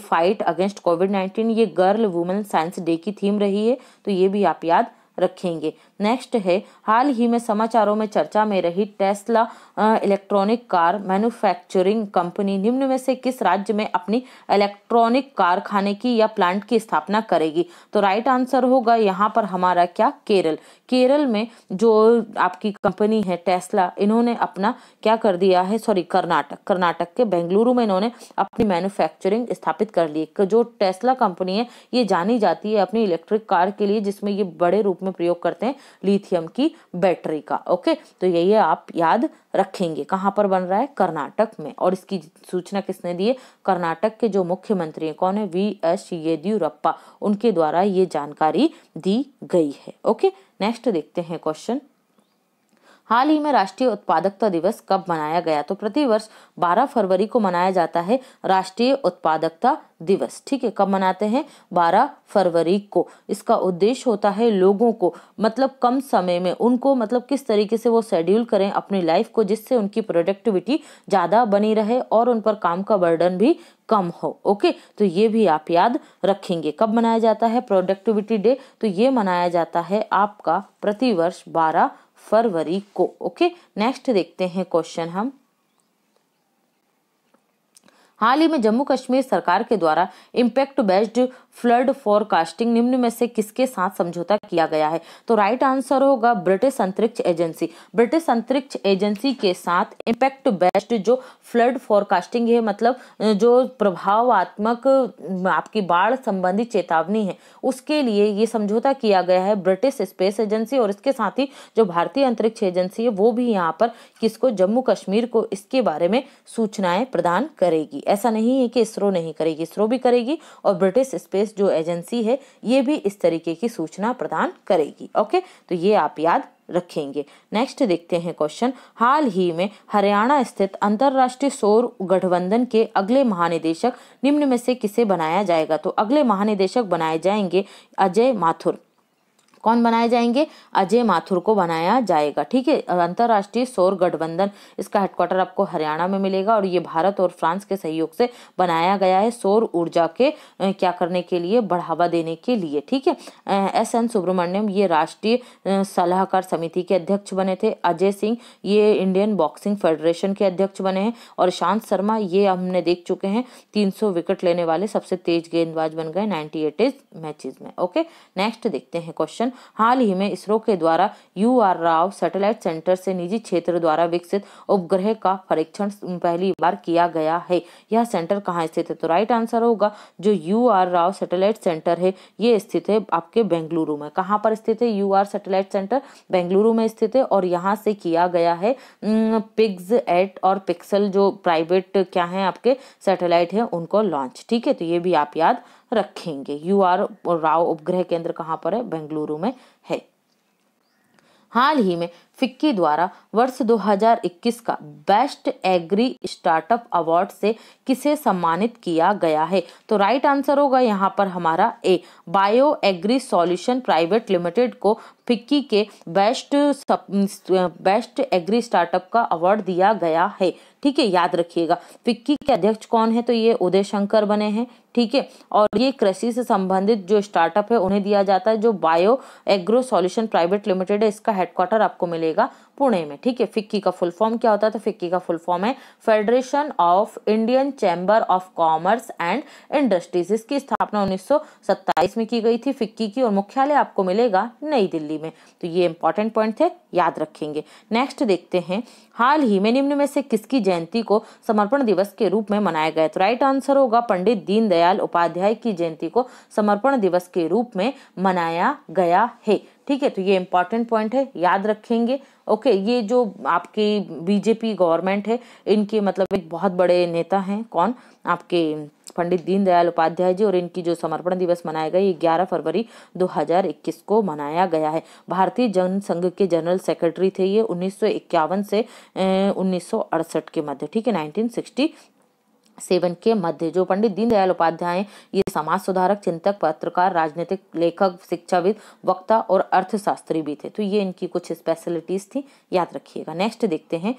S1: fight against कोविड-19, ये गर्ल वुमेन साइंस डे की थीम रही है। तो ये भी आप याद रखेंगे। नेक्स्ट है हाल ही में समाचारों में चर्चा में रही Tesla electronic car manufacturing company निम्न में से किस राज्य में अपनी इलेक्ट्रॉनिक कारखाने की या प्लांट की स्थापना करेगी। तो राइट आंसर होगा यहाँ पर हमारा क्या, केरल। केरल में जो आपकी कंपनी है टेस्ला, इन्होंने अपना क्या कर दिया है, कर्नाटक के बेंगलुरु में इन्होंने अपनी मैन्युफैक्चरिंग स्थापित कर ली। जो टेस्ला कंपनी है ये जानी जाती है अपनी इलेक्ट्रिक कार के लिए, जिसमें ये बड़े रूप में प्रयोग करते हैं लिथियम की बैटरी का। ओके, तो यही आप याद रखेंगे। कहां पर बन रहा है, कर्नाटक में। और इसकी सूचना किसने दी है, कर्नाटक के जो मुख्यमंत्री हैं, कौन है, वी.एस. येदियुरप्पा, उनके द्वारा ये जानकारी दी गई है। ओके, नेक्स्ट देखते हैं क्वेश्चन। हाल ही में राष्ट्रीय उत्पादकता दिवस कब मनाया गया। तो प्रतिवर्ष 12 फरवरी को मनाया जाता है राष्ट्रीय उत्पादकता दिवस। ठीक है, कब मनाते हैं, 12 फरवरी को। इसका उद्देश्य होता है लोगों को मतलब कम समय में उनको मतलब किस तरीके से वो शेड्यूल करें अपनी लाइफ को, जिससे उनकी प्रोडक्टिविटी ज्यादा बनी रहे और उन पर काम का बर्डन भी कम हो। ओके, तो ये भी आप याद रखेंगे। कब मनाया जाता है प्रोडक्टिविटी डे, तो ये मनाया जाता है आपका प्रतिवर्ष 12 फरवरी को। ओके, नेक्स्ट देखते हैं क्वेश्चन हम। हाल ही में जम्मू कश्मीर सरकार के द्वारा इम्पैक्ट बेस्ड फ्लड फोरकास्टिंग निम्न में से किसके साथ समझौता किया गया है। तो राइट आंसर होगा ब्रिटिश अंतरिक्ष एजेंसी। ब्रिटिश अंतरिक्ष एजेंसी के साथ इम्पैक्ट बेस्ड जो फ्लड फोरकास्टिंग है, मतलब जो प्रभावात्मक आपकी बाढ़ संबंधी चेतावनी है, उसके लिए ये समझौता किया गया है ब्रिटिश स्पेस एजेंसी और इसके साथ ही जो भारतीय अंतरिक्ष एजेंसी है वो भी यहाँ पर किसको, जम्मू कश्मीर को इसके बारे में सूचनाएं प्रदान करेगी। ऐसा नहीं है कि इसरो नहीं करेगी, इसरो भी करेगी और ब्रिटिश स्पेस जो एजेंसी है ये भी इस तरीके की सूचना प्रदान करेगी। ओके, तो ये आप याद रखेंगे। नेक्स्ट देखते हैं क्वेश्चन। हाल ही में हरियाणा स्थित अंतरराष्ट्रीय सौर गठबंधन के अगले महानिदेशक निम्न में से किसे बनाया जाएगा। तो अगले महानिदेशक बनाए जाएंगे अजय माथुर। कौन बनाए जाएंगे, अजय माथुर को बनाया जाएगा। ठीक है, अंतरराष्ट्रीय सौर गठबंधन, इसका हेडक्वार्टर आपको हरियाणा में मिलेगा और ये भारत और फ्रांस के सहयोग से बनाया गया है सौर ऊर्जा के क्या करने के लिए, बढ़ावा देने के लिए। ठीक है, एस.एन. सुब्रमण्यम ये राष्ट्रीय सलाहकार समिति के अध्यक्ष बने थे। अजय सिंह ये इंडियन बॉक्सिंग फेडरेशन के अध्यक्ष बने हैं और शांत शर्मा ये हमने देख चुके हैं 300 विकेट लेने वाले सबसे तेज गेंदबाज बन गए 98 मैचेस में। ओके, नेक्स्ट देखते हैं क्वेश्चन। हाल ही में इसरो के द्वारा U.R. राव सैटेलाइट सेंटर से निजी क्षेत्र द्वारा विकसित उपग्रह का परीक्षण पहली बार किया गया है। यह सेंटर कहाँ स्थित है। तो राइट आंसर होगा जो U.R. राव सैटेलाइट सेंटर है ये स्थित है आपके बेंगलुरु में। कहाँ पर स्थित है U.R. सैटेलाइट सेंटर, बेंगलुरु में स्थित है और यहाँ से किया गया है पिग्स-8 और पिक्सल जो प्राइवेट क्या है आपके सैटेलाइट है उनको लॉन्च। ठीक है, तो ये भी आप याद रखेंगे। U.R. राव उपग्रह केंद्र कहाँ पर है, बेंगलुरु में है। हाल ही में फिक्की द्वारा वर्ष 2021 का बेस्ट एग्री स्टार्टअप अवार्ड से किसे सम्मानित किया गया है। तो राइट आंसर होगा यहाँ पर हमारा ए, bio agri solution private limited को फिक्की के बेस्ट एग्री स्टार्टअप का अवार्ड दिया गया है। ठीक है, याद रखिएगा। फिक्की के अध्यक्ष कौन है, तो ये उदय शंकर बने हैं। ठीक है, और ये कृषि से संबंधित जो स्टार्टअप है उन्हें दिया जाता है। जो bio agro solution private limited है इसका हेडक्वार्टर आपको मिलेगा मिलेगा? पुणे में। ठीक है, फिक्की का फुल फॉर्म क्या होता है? तो फिक्की का फुल फॉर्म है federation of Indian chamber of commerce and industries. इसकी स्थापना 1927 में की गई थी फिक्की की, और मुख्यालय आपको मिलेगा नई दिल्ली में। तो ये इंपॉर्टेंट पॉइंट थे, याद रखेंगे। नेक्स्ट देखते हैं, हाल ही में निम्न में से किसकी जयंती को समर्पण दिवस के रूप में मनाया गया? तो राइट आंसर होगा पंडित दीनदयाल उपाध्याय की जयंती को समर्पण दिवस के रूप में मनाया गया है। ठीक है, तो ये इंपॉर्टेंट पॉइंट है, याद रखेंगे। ओके, ये जो आपकी बीजेपी गवर्नमेंट है, इनके मतलब एक बहुत बड़े नेता हैं, कौन? आपके पंडित दीनदयाल उपाध्याय जी, और इनकी जो समर्पण दिवस मनाया गया ये 11 फरवरी 2021 को मनाया गया है। भारतीय जनसंघ के जनरल सेक्रेटरी थे ये 1951 से 1968 के मध्य। ठीक है, 1967 के मध्य। जो पंडित दीनदयाल उपाध्याय ये समाज सुधारक, चिंतक, पत्रकार, राजनीतिक लेखक, शिक्षाविद, वक्ता और अर्थशास्त्री भी थे। तो ये इनकी कुछ स्पेशलिटीज थी, याद रखिएगा। नेक्स्ट देखते हैं,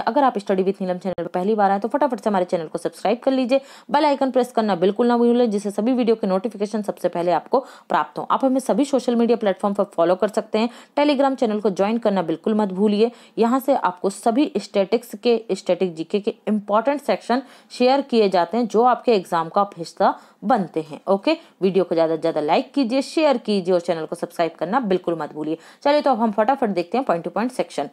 S1: अगर आप स्टडी विथ नीलम चैनल पर पहली बार आए तो फटाफट से हमारे चैनल को सब्सक्राइब कर लीजिए, बेल आइकन प्रेस करना बिल्कुल ना भूलें, जिससे सभी वीडियो के नोटिफिकेशन सबसे पहले आपको प्राप्त हो। आप हमें सभी सोशल मीडिया प्लेटफॉर्म पर फॉलो कर सकते हैं। टेलीग्राम चैनल को ज्वाइन करना बिल्कुल मत भूलिए। यहाँ से आपको सभी स्टैटिक जीके के इंपॉर्टेंट सेक्शन शेयर किए जाते हैं, जो आपके एग्जाम का हिस्सा बनते हैं। ओके, वीडियो को ज्यादा से ज्यादा लाइक कीजिए, शेयर कीजिए और चैनल को सब्सक्राइब करना बिल्कुल मत भूलिए। चलिए तो अब हम फटाफट देखते हैं पॉइंट टू पॉइंट सेक्शन।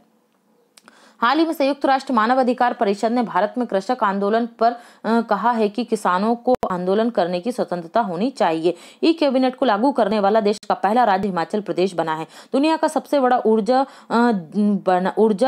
S1: हाल ही में संयुक्त राष्ट्र मानव अधिकार परिषद ने भारत में कृषक आंदोलन पर कहा है कि किसानों को आंदोलन करने की स्वतंत्रता होनी चाहिए। ई कैबिनेट को लागू करने वाला देश का पहला राज्य हिमाचल प्रदेश बना है। दुनिया का सबसे बड़ा ऊर्जा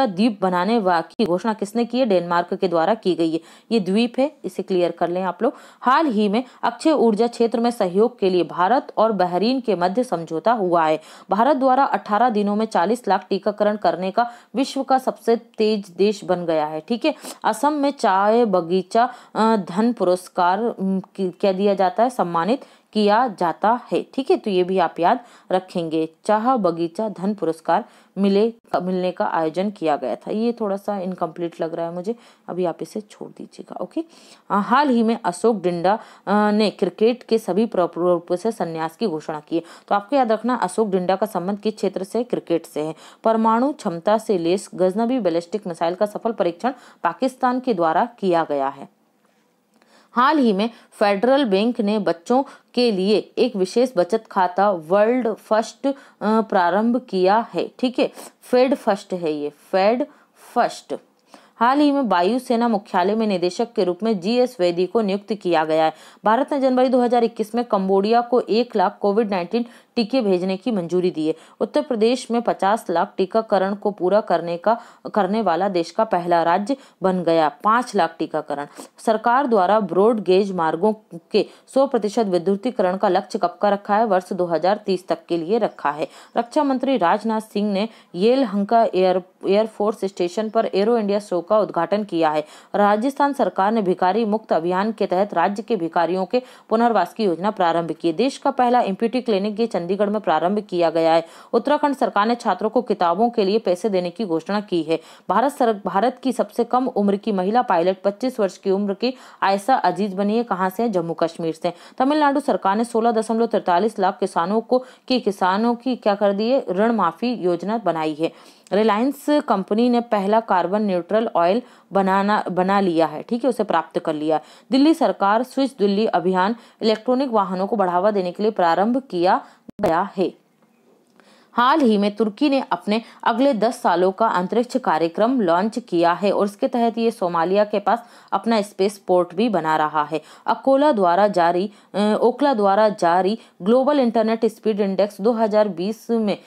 S1: द्वीप बनाने की घोषणा किसने की है? डेनमार्क के द्वारा की गई है। ये द्वीप है, इसे क्लियर कर लें आप लोग। हाल ही में अक्षय ऊर्जा क्षेत्र में सहयोग के लिए भारत और बहरीन के मध्य समझौता हुआ है। भारत द्वारा 18 दिनों में 40 लाख टीकाकरण करने का विश्व का सबसे तेज देश बन गया है। ठीक है, असम में चाय बगीचा धन पुरस्कार क्या दिया जाता है? सम्मानित किया जाता है। ठीक है, तो ये भी आप याद रखेंगे। चाह बगीचा धन पुरस्कार मिलने का आयोजन किया गया था। ये थोड़ा सा इनकम्प्लीट लग रहा है मुझे, अभी आप इसे छोड़ दीजिएगा। ओके, हाल ही में अशोक डिंडा ने क्रिकेट के सभी रूपों से संन्यास की घोषणा की है। तो आपको याद रखना, अशोक डिंडा का संबंध किस क्षेत्र से? क्रिकेट से है। परमाणु क्षमता से लेस गजनवी बैलिस्टिक मिसाइल का सफल परीक्षण पाकिस्तान के द्वारा किया गया है। हाल ही में फेडरल बैंक ने बच्चों के लिए एक विशेष बचत खाता वर्ल्ड फर्स्ट प्रारंभ किया है। ठीक है, फेड फर्स्ट है ये, फेड फर्स्ट। हाल ही में वायुसेना मुख्यालय में निदेशक के रूप में GS वैदी को नियुक्त किया गया है। भारत ने जनवरी 2021 में कंबोडिया को 1 लाख कोविड-19 टीके भेजने की मंजूरी दी है। उत्तर प्रदेश में 50 लाख टीकाकरण को पूरा करने वाला देश का पहला राज्य बन गया। 5 लाख टीकाकरण। सरकार द्वारा ब्रॉड गेज मार्गों के 100% विद्युतीकरण का लक्ष्य कब का रखा है? वर्ष 2030 तक के लिए रखा है। रक्षा मंत्री राजनाथ सिंह ने येलहंका एयरफोर्स स्टेशन पर एरो इंडिया शो का उद्घाटन किया है। राजस्थान सरकार ने भिखारी मुक्त अभियान के तहत राज्य के भिखारियों के पुनर्वास की योजना प्रारंभ की। देश का पहला एम्प्यूटी क्लिनिक ये चंडीगढ़ में प्रारंभ किया गया है। उत्तराखंड सरकार ने छात्रों को किताबों के लिए पैसे देने की घोषणा की है। भारत की सबसे कम उम्र की महिला पायलट 25 वर्ष की उम्र की आयशा अजीज बनी है। कहां से? जम्मू कश्मीर से। तमिलनाडु सरकार ने 16.43 लाख किसानों की क्या कर दी है? ऋण माफी योजना बनाई है। रिलायंस कंपनी ने पहला कार्बन न्यूट्रल ऑयल बना लिया है। ठीक है, उसे प्राप्त कर लिया। दिल्ली सरकार स्विच दिल्ली अभियान इलेक्ट्रॉनिक वाहनों को बढ़ावा देने के लिए प्रारंभ किया गया है। हाल ही में तुर्की ने अपने अगले 10 सालों का अंतरिक्ष कार्यक्रम लॉन्च किया है और इसके तहत ये सोमालिया के पास अपना स्पेस पोर्ट भी बना रहा है। ओकला द्वारा जारी ग्लोबल इंटरनेट स्पीड इंडेक्स 2020 में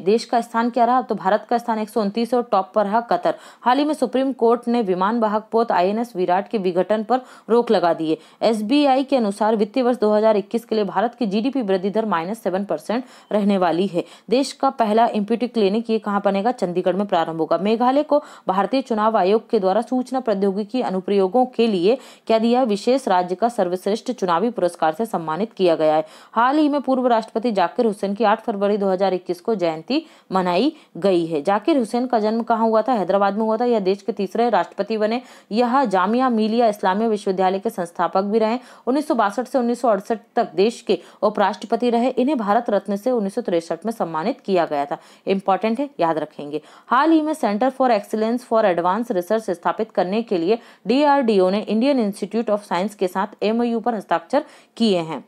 S1: देश का स्थान क्या रहा? तो भारत का स्थान 129 और टॉप पर रहा कतर। हाल ही में सुप्रीम कोर्ट ने विमान वाहक पोत INS विराट के विघटन पर रोक लगा दी है। SBI के अनुसार वित्तीय वर्ष 2021 के लिए भारत की GDP वृद्धि दर -7% रहने वाली है। देश का पहला एम्प्यूटी क्लिनिक ये कहाँ बनेगा? चंडीगढ़ में प्रारंभ होगा। मेघालय को भारतीय चुनाव आयोग के द्वारा सूचना प्रौद्योगिकी अनुप्रयोगों के लिए क्या दिया? विशेष राज्य का सर्वश्रेष्ठ चुनावी पुरस्कार से सम्मानित किया गया है। हाल ही में पूर्व राष्ट्रपति जाकिर हुसैन की 8 फरवरी 2021 को जयंती मनाई गई है। जाकिर हुसैन का जन्म कहाँ हुआ था? हैदराबाद में हुआ था। यह देश के तीसरे राष्ट्रपति बने। यह जामिया मिलिया इस्लामिया विश्वविद्यालय के संस्थापक भी रहे। 1962 से 1968 तक देश के उपराष्ट्रपति रहे। इन्हें भारत रत्न से 1963 में सम्मानित सम्मानित किया गया था। इंपॉर्टेंट है, याद रखेंगे। हाल ही में centre for excellence for advance research स्थापित करने के लिए DRDO ने इंडियन इंस्टीट्यूट ऑफ साइंस के साथ MOU पर हस्ताक्षर किए हैं।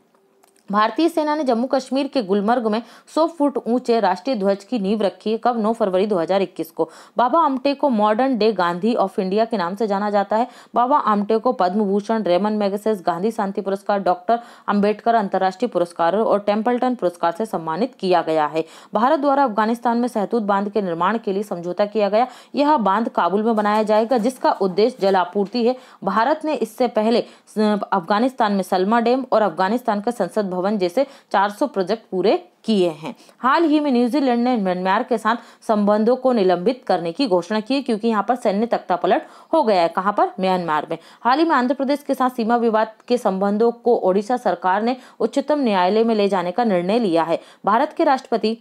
S1: भारतीय सेना ने जम्मू कश्मीर के गुलमर्ग में 100 फुट ऊंचे राष्ट्रीय ध्वज की नींव रखी है। कब? 9 फरवरी 2021 को। बाबा आमटे को modern day Gandhi of India के नाम से जाना जाता है। बाबा आमटे को पद्म भूषण, रेमन मैगसेसे गांधी शांति पुरस्कार, डॉक्टर अंबेडकर अंतर्राष्ट्रीय पुरस्कारों और टेम्पल्टन पुरस्कार से सम्मानित किया गया है। भारत द्वारा अफगानिस्तान में सहतूत बांध के निर्माण के लिए समझौता किया गया। यह बांध काबुल में बनाया जाएगा, जिसका उद्देश्य जल आपूर्ति है। भारत ने इससे पहले अफगानिस्तान में सलमा डैम और अफगानिस्तान का संसद भवन जैसे 400 प्रोजेक्ट पूरे किए हैं। हाल ही में न्यूजीलैंड ने म्यांमार के साथ संबंधों को निलंबित करने की घोषणा की है, क्योंकि यहाँ पर सैन्य तख्तापलट हो गया है। कहाँ पर? म्यांमार में। हाल ही में आंध्र प्रदेश के साथ सीमा विवाद के संबंधों को ओडिशा सरकार ने उच्चतम न्यायालय में ले जाने का निर्णय लिया है। भारत के राष्ट्रपति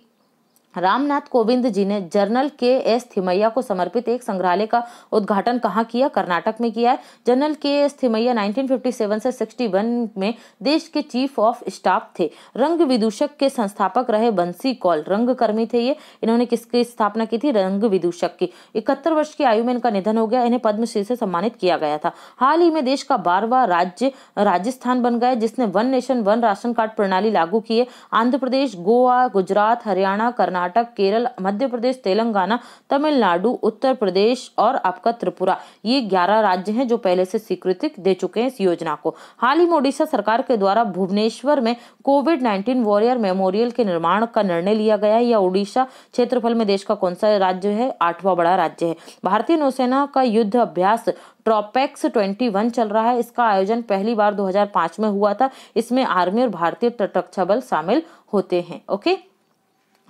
S1: रामनाथ कोविंद जी ने जनरल KS थिमैया को समर्पित एक संग्रहालय का उद्घाटन कहाँ किया? कर्नाटक में किया है। जनरल KS थिमैया 1957 से 61 में देश के चीफ ऑफ स्टाफ थे। रंग विदूषक के संस्थापक रहे बंसी कौल, रंगकर्मी थे ये। इन्होंने किसकी स्थापना की थी? रंग विदूषक की। 71 वर्ष की आयु में इनका निधन हो गया। इन्हें पद्मश्री से सम्मानित किया गया था। हाल ही में देश का 12वां राज्य राजस्थान बन गया, जिसने one nation one ration card प्रणाली लागू की है। आंध्र प्रदेश, गोवा, गुजरात, हरियाणा, कर्नाटक, केरल, मध्य प्रदेश, तेलंगाना, तमिलनाडु, उत्तर प्रदेश और आपका त्रिपुरा, ये 11 राज्य हैं जो पहले से स्वीकृति दे चुके हैं इस योजना को। हाल ही में ओडिशा सरकार के द्वारा भुवनेश्वर में कोविड-19 वॉरियर मेमोरियल के निर्माण का निर्णय लिया गया है। यह ओडिशा क्षेत्रफल में देश का कौन सा राज्य है? 8वां बड़ा राज्य है। भारतीय नौसेना का युद्ध अभ्यास ट्रोपेक्स 21 चल रहा है। इसका आयोजन पहली बार 2005 में हुआ था। इसमें आर्मी और भारतीय तटरक्षक बल शामिल होते हैं। ओके।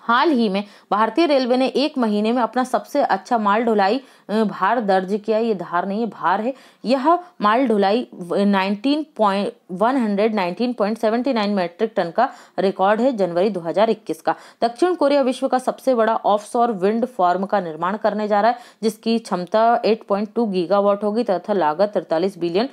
S1: हाल ही में भारतीय रेलवे ने 1 महीने में अपना सबसे अच्छा माल ढुलाई भार दर्ज किया। ये धार नहीं है, भार है। यह माल ढुलाई 119.79 मीट्रिक टन का रिकॉर्ड है जनवरी 2021 का। दक्षिण कोरिया विश्व का सबसे बड़ा ऑफशोर विंड फार्म का निर्माण करने जा रहा है, जिसकी क्षमता 8.2 गीगावाट होगी तथा लागत $43 बिलियन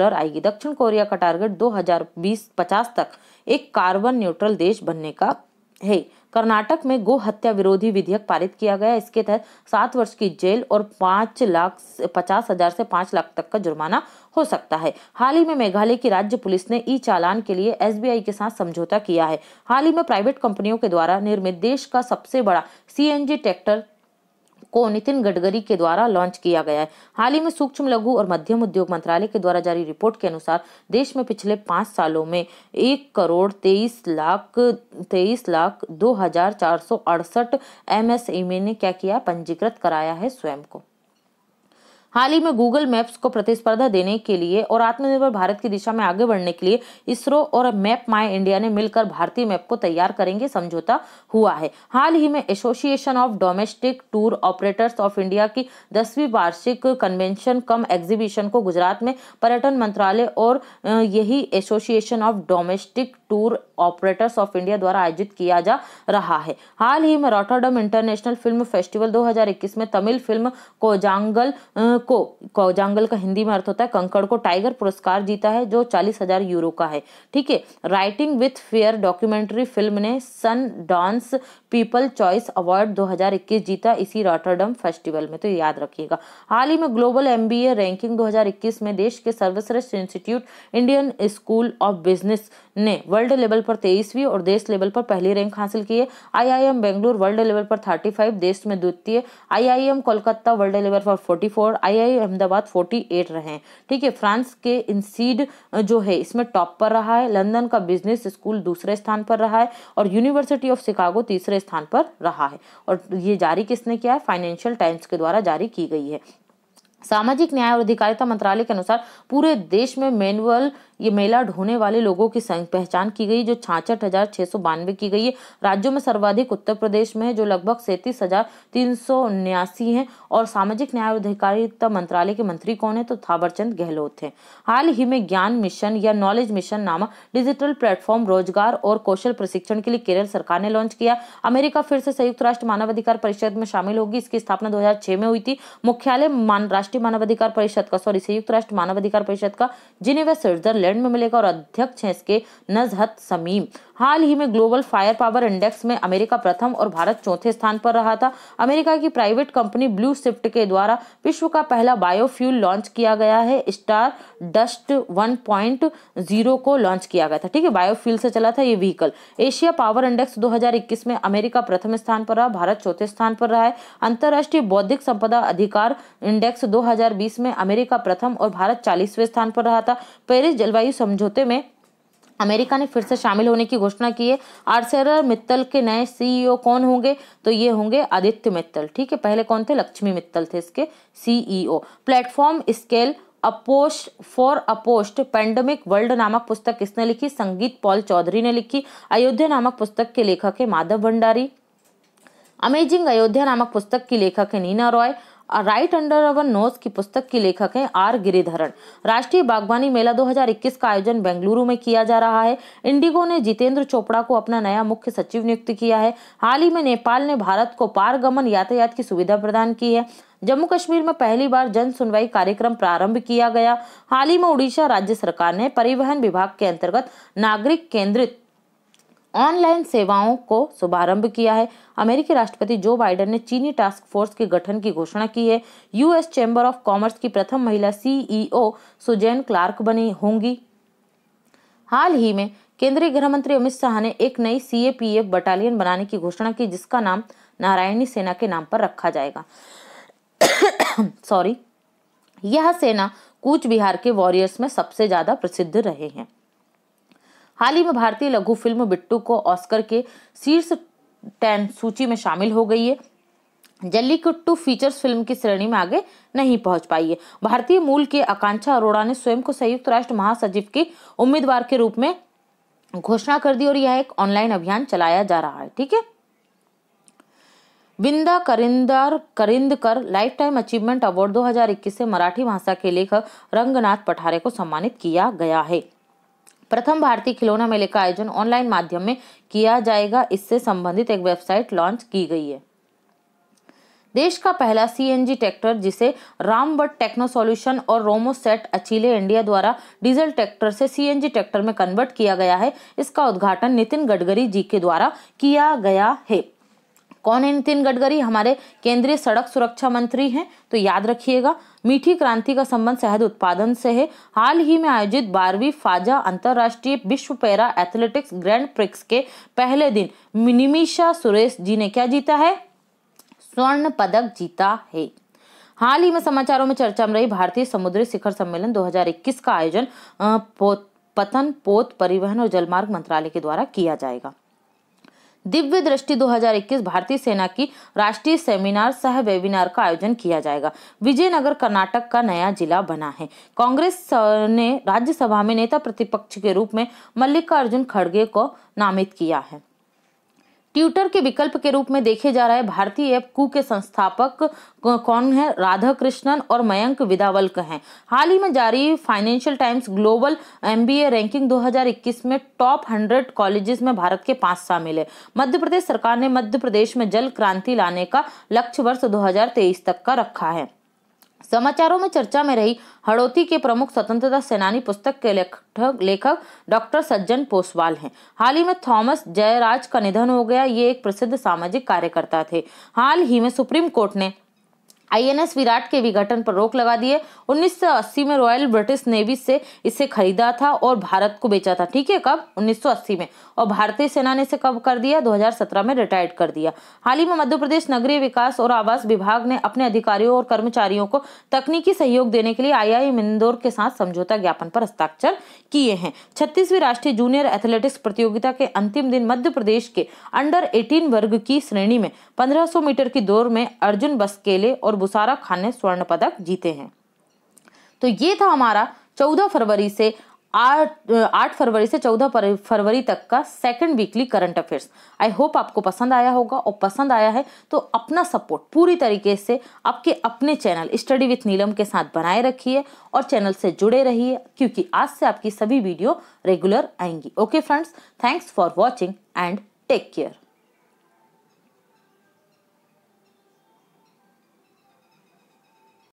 S1: आएगी। दक्षिण कोरिया का टारगेट 2050 तक एक कार्बन न्यूट्रल देश बनने का है। कर्नाटक में गो हत्या विरोधी विधेयक पारित किया गया। इसके तहत 7 वर्ष की जेल और 5,50,000 से 5 लाख तक का जुर्माना हो सकता है। हाल ही में मेघालय की राज्य पुलिस ने ई-चालान के लिए SBI के साथ समझौता किया है। हाल ही में प्राइवेट कंपनियों के द्वारा निर्मित देश का सबसे बड़ा CNG ट्रैक्टर को नितिन गडकरी के द्वारा लॉन्च किया गया है। हाल ही में सूक्ष्म लघु और मध्यम उद्योग मंत्रालय के द्वारा जारी रिपोर्ट के अनुसार देश में पिछले 5 सालों में 1,23,02,468 MSME ने क्या किया? पंजीकृत कराया है स्वयं को। हाल ही में गूगल मैप्स को प्रतिस्पर्धा देने के लिए और आत्मनिर्भर भारत की दिशा में आगे बढ़ने के लिए इसरो और मैप माई इंडिया ने मिलकर भारतीय मैप को तैयार करेंगे, समझौता हुआ है। हाल ही में association of domestic tour operators of India की 10वीं वार्षिक कन्वेंशन कम एग्जीबिशन को गुजरात में पर्यटन मंत्रालय और यही association of domestic tour operators of India द्वारा आयोजित किया जा रहा है। हाल ही में रॉटरडम इंटरनेशनल फिल्म फेस्टिवल 2021 में तमिल फिल्म कोजांगल का हिंदी में अर्थ होता है कंकड़ को टाइगर पुरस्कार जीता है, जो 40,000 यूरो का है। ठीक है। Writing with fair documentary film ने सन डांस पीपल चॉइस अवार्ड 2021 जीता इसी रॉटरडम फेस्टिवल में, तो याद रखिएगा। हाल ही में ग्लोबल MBA रैंकिंग 2021 में देश के सर्वश्रेष्ठ institute Indian school of business ने वर्ल्ड लेवल पर 23वीं और देश लेवल पर पहली रैंक हासिल की है। IIM बेंगलुरु वर्ल्ड लेवल पर 35, देश में द्वितीय। IIM कोलकाता वर्ल्ड लेवल पर 44, IIM अहमदाबाद 48 रहे हैं। ठीक है। फ्रांस के इंसीड जो है इसमें टॉप पर रहा है। लंदन का बिजनेस स्कूल दूसरे स्थान पर रहा है और यूनिवर्सिटी ऑफ शिकागो तीसरे स्थान पर रहा है। और ये जारी किसने किया है? फाइनेंशियल टाइम्स के द्वारा जारी की गई है। सामाजिक न्याय और अधिकारिता मंत्रालय के अनुसार पूरे देश में ये मेला ढोने वाले लोगों की पहचान की गई, जो 66,692 की गई है। राज्यों में सर्वाधिक उत्तर प्रदेश में है, जो लगभग 37,379 है। और सामाजिक न्याय और अधिकारिता मंत्रालय के मंत्री कौन है? तो थावरचंद गहलोत है। हाल ही में ज्ञान मिशन या नॉलेज मिशन नामक डिजिटल प्लेटफॉर्म रोजगार और कौशल प्रशिक्षण के लिए केरल सरकार ने लॉन्च किया। अमेरिका फिर से संयुक्त राष्ट्र मानवाधिकार परिषद में शामिल होगी। इसकी स्थापना 2006 में हुई थी। मुख्यालय संयुक्त राष्ट्र मानवाधिकार परिषद का जिनेवा स्विट्जरलैंड में मिलेगा और अध्यक्ष हैं इसके नजहत समीम। हाल ही में ग्लोबल फायर पावर इंडेक्स में अमेरिका प्रथम और भारत चौथे स्थान पर रहा था। अमेरिका की प्राइवेट कंपनी ब्लू शिफ्ट के द्वारा विश्व का पहला बायोफ्यूल लॉन्च किया गया है। स्टार डस्ट 1.0 को लॉन्च किया गया था, ठीक है, बायोफ्यूल से चला था ये व्हीकल। एशिया पावर इंडेक्स 2021 में अमेरिका प्रथम स्थान पर रहा, भारत चौथे स्थान पर रहा है। अंतर्राष्ट्रीय बौद्धिक संपदा अधिकार इंडेक्स 2020 में अमेरिका प्रथम और भारत 40वें स्थान पर रहा था। पेरिस जलवायु समझौते में अमेरिका ने फिर से शामिल होने की घोषणा की है। आर्सेलर मित्तल के नए सीईओ कौन होंगे? तो ये होंगे आदित्य मित्तल, ठीक है। पहले कौन थे? लक्ष्मी मित्तल थे इसके CEO. Platform scale a post pandemic world नामक पुस्तक किसने लिखी? संगीत पॉल चौधरी ने लिखी। अयोध्या नामक पुस्तक के लेखक है माधव भंडारी। अमेजिंग अयोध्या नामक पुस्तक की लेखक है Neena Roy. Right under our nose की पुस्तक की लेखक हैं आर गिरिधरन। राष्ट्रीय बागवानी मेला 2021 का आयोजन बेंगलुरु में किया जा रहा है। इंडिगो ने जितेंद्र चोपड़ा को अपना नया मुख्य सचिव नियुक्त किया है। हाल ही में नेपाल ने भारत को पारगमन यातायात की सुविधा प्रदान की है। जम्मू कश्मीर में पहली बार जन सुनवाई कार्यक्रम प्रारंभ किया गया। हाल ही में उड़ीसा राज्य सरकार ने परिवहन विभाग के अंतर्गत नागरिक केंद्रित ऑनलाइन सेवाओं को शुभारंभ किया है। अमेरिकी राष्ट्रपति जो बाइडेन ने चीनी टास्क फोर्स के गठन की घोषणा की है। यूएस चैम्बर ऑफ कॉमर्स की प्रथम महिला सीईओ सुजैन क्लार्क बनी होंगी। हाल ही में केंद्रीय गृह मंत्री अमित शाह ने एक नई सीएपीएफ बटालियन बनाने की घोषणा की, जिसका नाम नारायणी सेना के नाम पर रखा जाएगा। यह सेना कूच बिहार के वॉरियर्स में सबसे ज्यादा प्रसिद्ध रहे हैं। हाल ही में भारतीय लघु फिल्म बिट्टू को ऑस्कर के शीर्ष 10 सूची में शामिल हो गई है। जल्लीकट्टू फीचर्स फिल्म की श्रेणी में आगे नहीं पहुंच पाई है। भारतीय मूल के आकांक्षा अरोड़ा ने स्वयं को संयुक्त राष्ट्र महासचिव के उम्मीदवार के रूप में घोषणा कर दी और यह एक ऑनलाइन अभियान चलाया जा रहा है, ठीक है। Vinda करिंदकर life time achievement award 2021 से मराठी भाषा के लेखक रंगनाथ पठारे को सम्मानित किया गया है। प्रथम भारतीय खिलौना मेले का आयोजन ऑनलाइन माध्यम में किया जाएगा। इससे संबंधित एक वेबसाइट लॉन्च की गई है। देश का पहला सीएनजी ट्रैक्टर, जिसे रामबट टेक्नो सॉल्यूशन और रोमोसेट अचीले इंडिया द्वारा डीजल ट्रैक्टर से सीएनजी ट्रैक्टर में कन्वर्ट किया गया है। इसका उद्घाटन नितिन गडकरी जी के द्वारा किया गया है। कौन है नितिन गडकरी? हमारे केंद्रीय सड़क सुरक्षा मंत्री हैं, तो याद रखिएगा। मीठी क्रांति का संबंध शहद उत्पादन से है। हाल ही में आयोजित 12वीं फाजा अंतरराष्ट्रीय विश्व पैरा एथलेटिक्स ग्रैंड प्रिक्स के पहले दिन निमिषा सुरेश जी ने क्या जीता है? स्वर्ण पदक जीता है। हाल ही में समाचारों में चर्चा में रही भारतीय समुद्री शिखर सम्मेलन 2021 का आयोजन पतन पोत परिवहन और जलमार्ग मंत्रालय के द्वारा किया जाएगा। दिव्य दृष्टि 2021 भारतीय सेना की राष्ट्रीय सेमिनार सह वेबिनार का आयोजन किया जाएगा। विजयनगर कर्नाटक का नया जिला बना है। कांग्रेस ने राज्यसभा में नेता प्रतिपक्ष के रूप में मल्लिकार्जुन खड़गे को नामित किया है। ट्विटर के विकल्प के रूप में देखे जा रहे भारतीय ऐप कू के संस्थापक कौन है? राधाकृष्णन और मयंक विदावल्क हैं। हाल ही में जारी financial times global MBA ranking 2021 में टॉप 100 कॉलेजेस में भारत के 5 शामिल है। मध्य प्रदेश सरकार ने मध्य प्रदेश में जल क्रांति लाने का लक्ष्य वर्ष 2023 तक का रखा है। समाचारों में चर्चा में रही हड़ौती के प्रमुख स्वतंत्रता सेनानी पुस्तक के लेखक डॉक्टर सज्जन पोसवाल हैं। हाल ही में थॉमस जयराज का निधन हो गया। ये एक प्रसिद्ध सामाजिक कार्यकर्ता थे। हाल ही में सुप्रीम कोर्ट ने आईएनएस विराट के विघटन पर रोक लगा दी है। 1980 में रॉयल ब्रिटिश नेवी से इसे खरीदा था और भारत को बेचा था, ठीक है। कब? 1980 में। और भारतीय सेना ने इसे कब कर दिया? 2017 में रिटायर्ड कर दिया। हाल ही में मध्य प्रदेश नगरीय विकास और आवास विभाग ने अपने अधिकारियों और कर्मचारियों को तकनीकी सहयोग देने के लिए आईआईएम इंदौर के साथ समझौता ज्ञापन पर हस्ताक्षर किए हैं। 36वीं राष्ट्रीय जूनियर एथलेटिक्स प्रतियोगिता के अंतिम दिन मध्य प्रदेश के अंडर 18 वर्ग की श्रेणी में 1500 मीटर की दौड़ में अर्जुन बसकेले और बुसारा खान ने स्वर्ण पदक जीते हैं। तो ये था हमारा 8 फरवरी से 14 फरवरी तक का second weekly current affairs. I hope आपको पसंद आया होगा, और पसंद आया है तो अपना सपोर्ट पूरी तरीके से आपके अपने चैनल स्टडी विथ नीलम के साथ बनाए रखिए और चैनल से जुड़े रहिए, क्योंकि आज से आपकी सभी वीडियो रेगुलर आएंगी। Okay friends, thanks for watching and take care.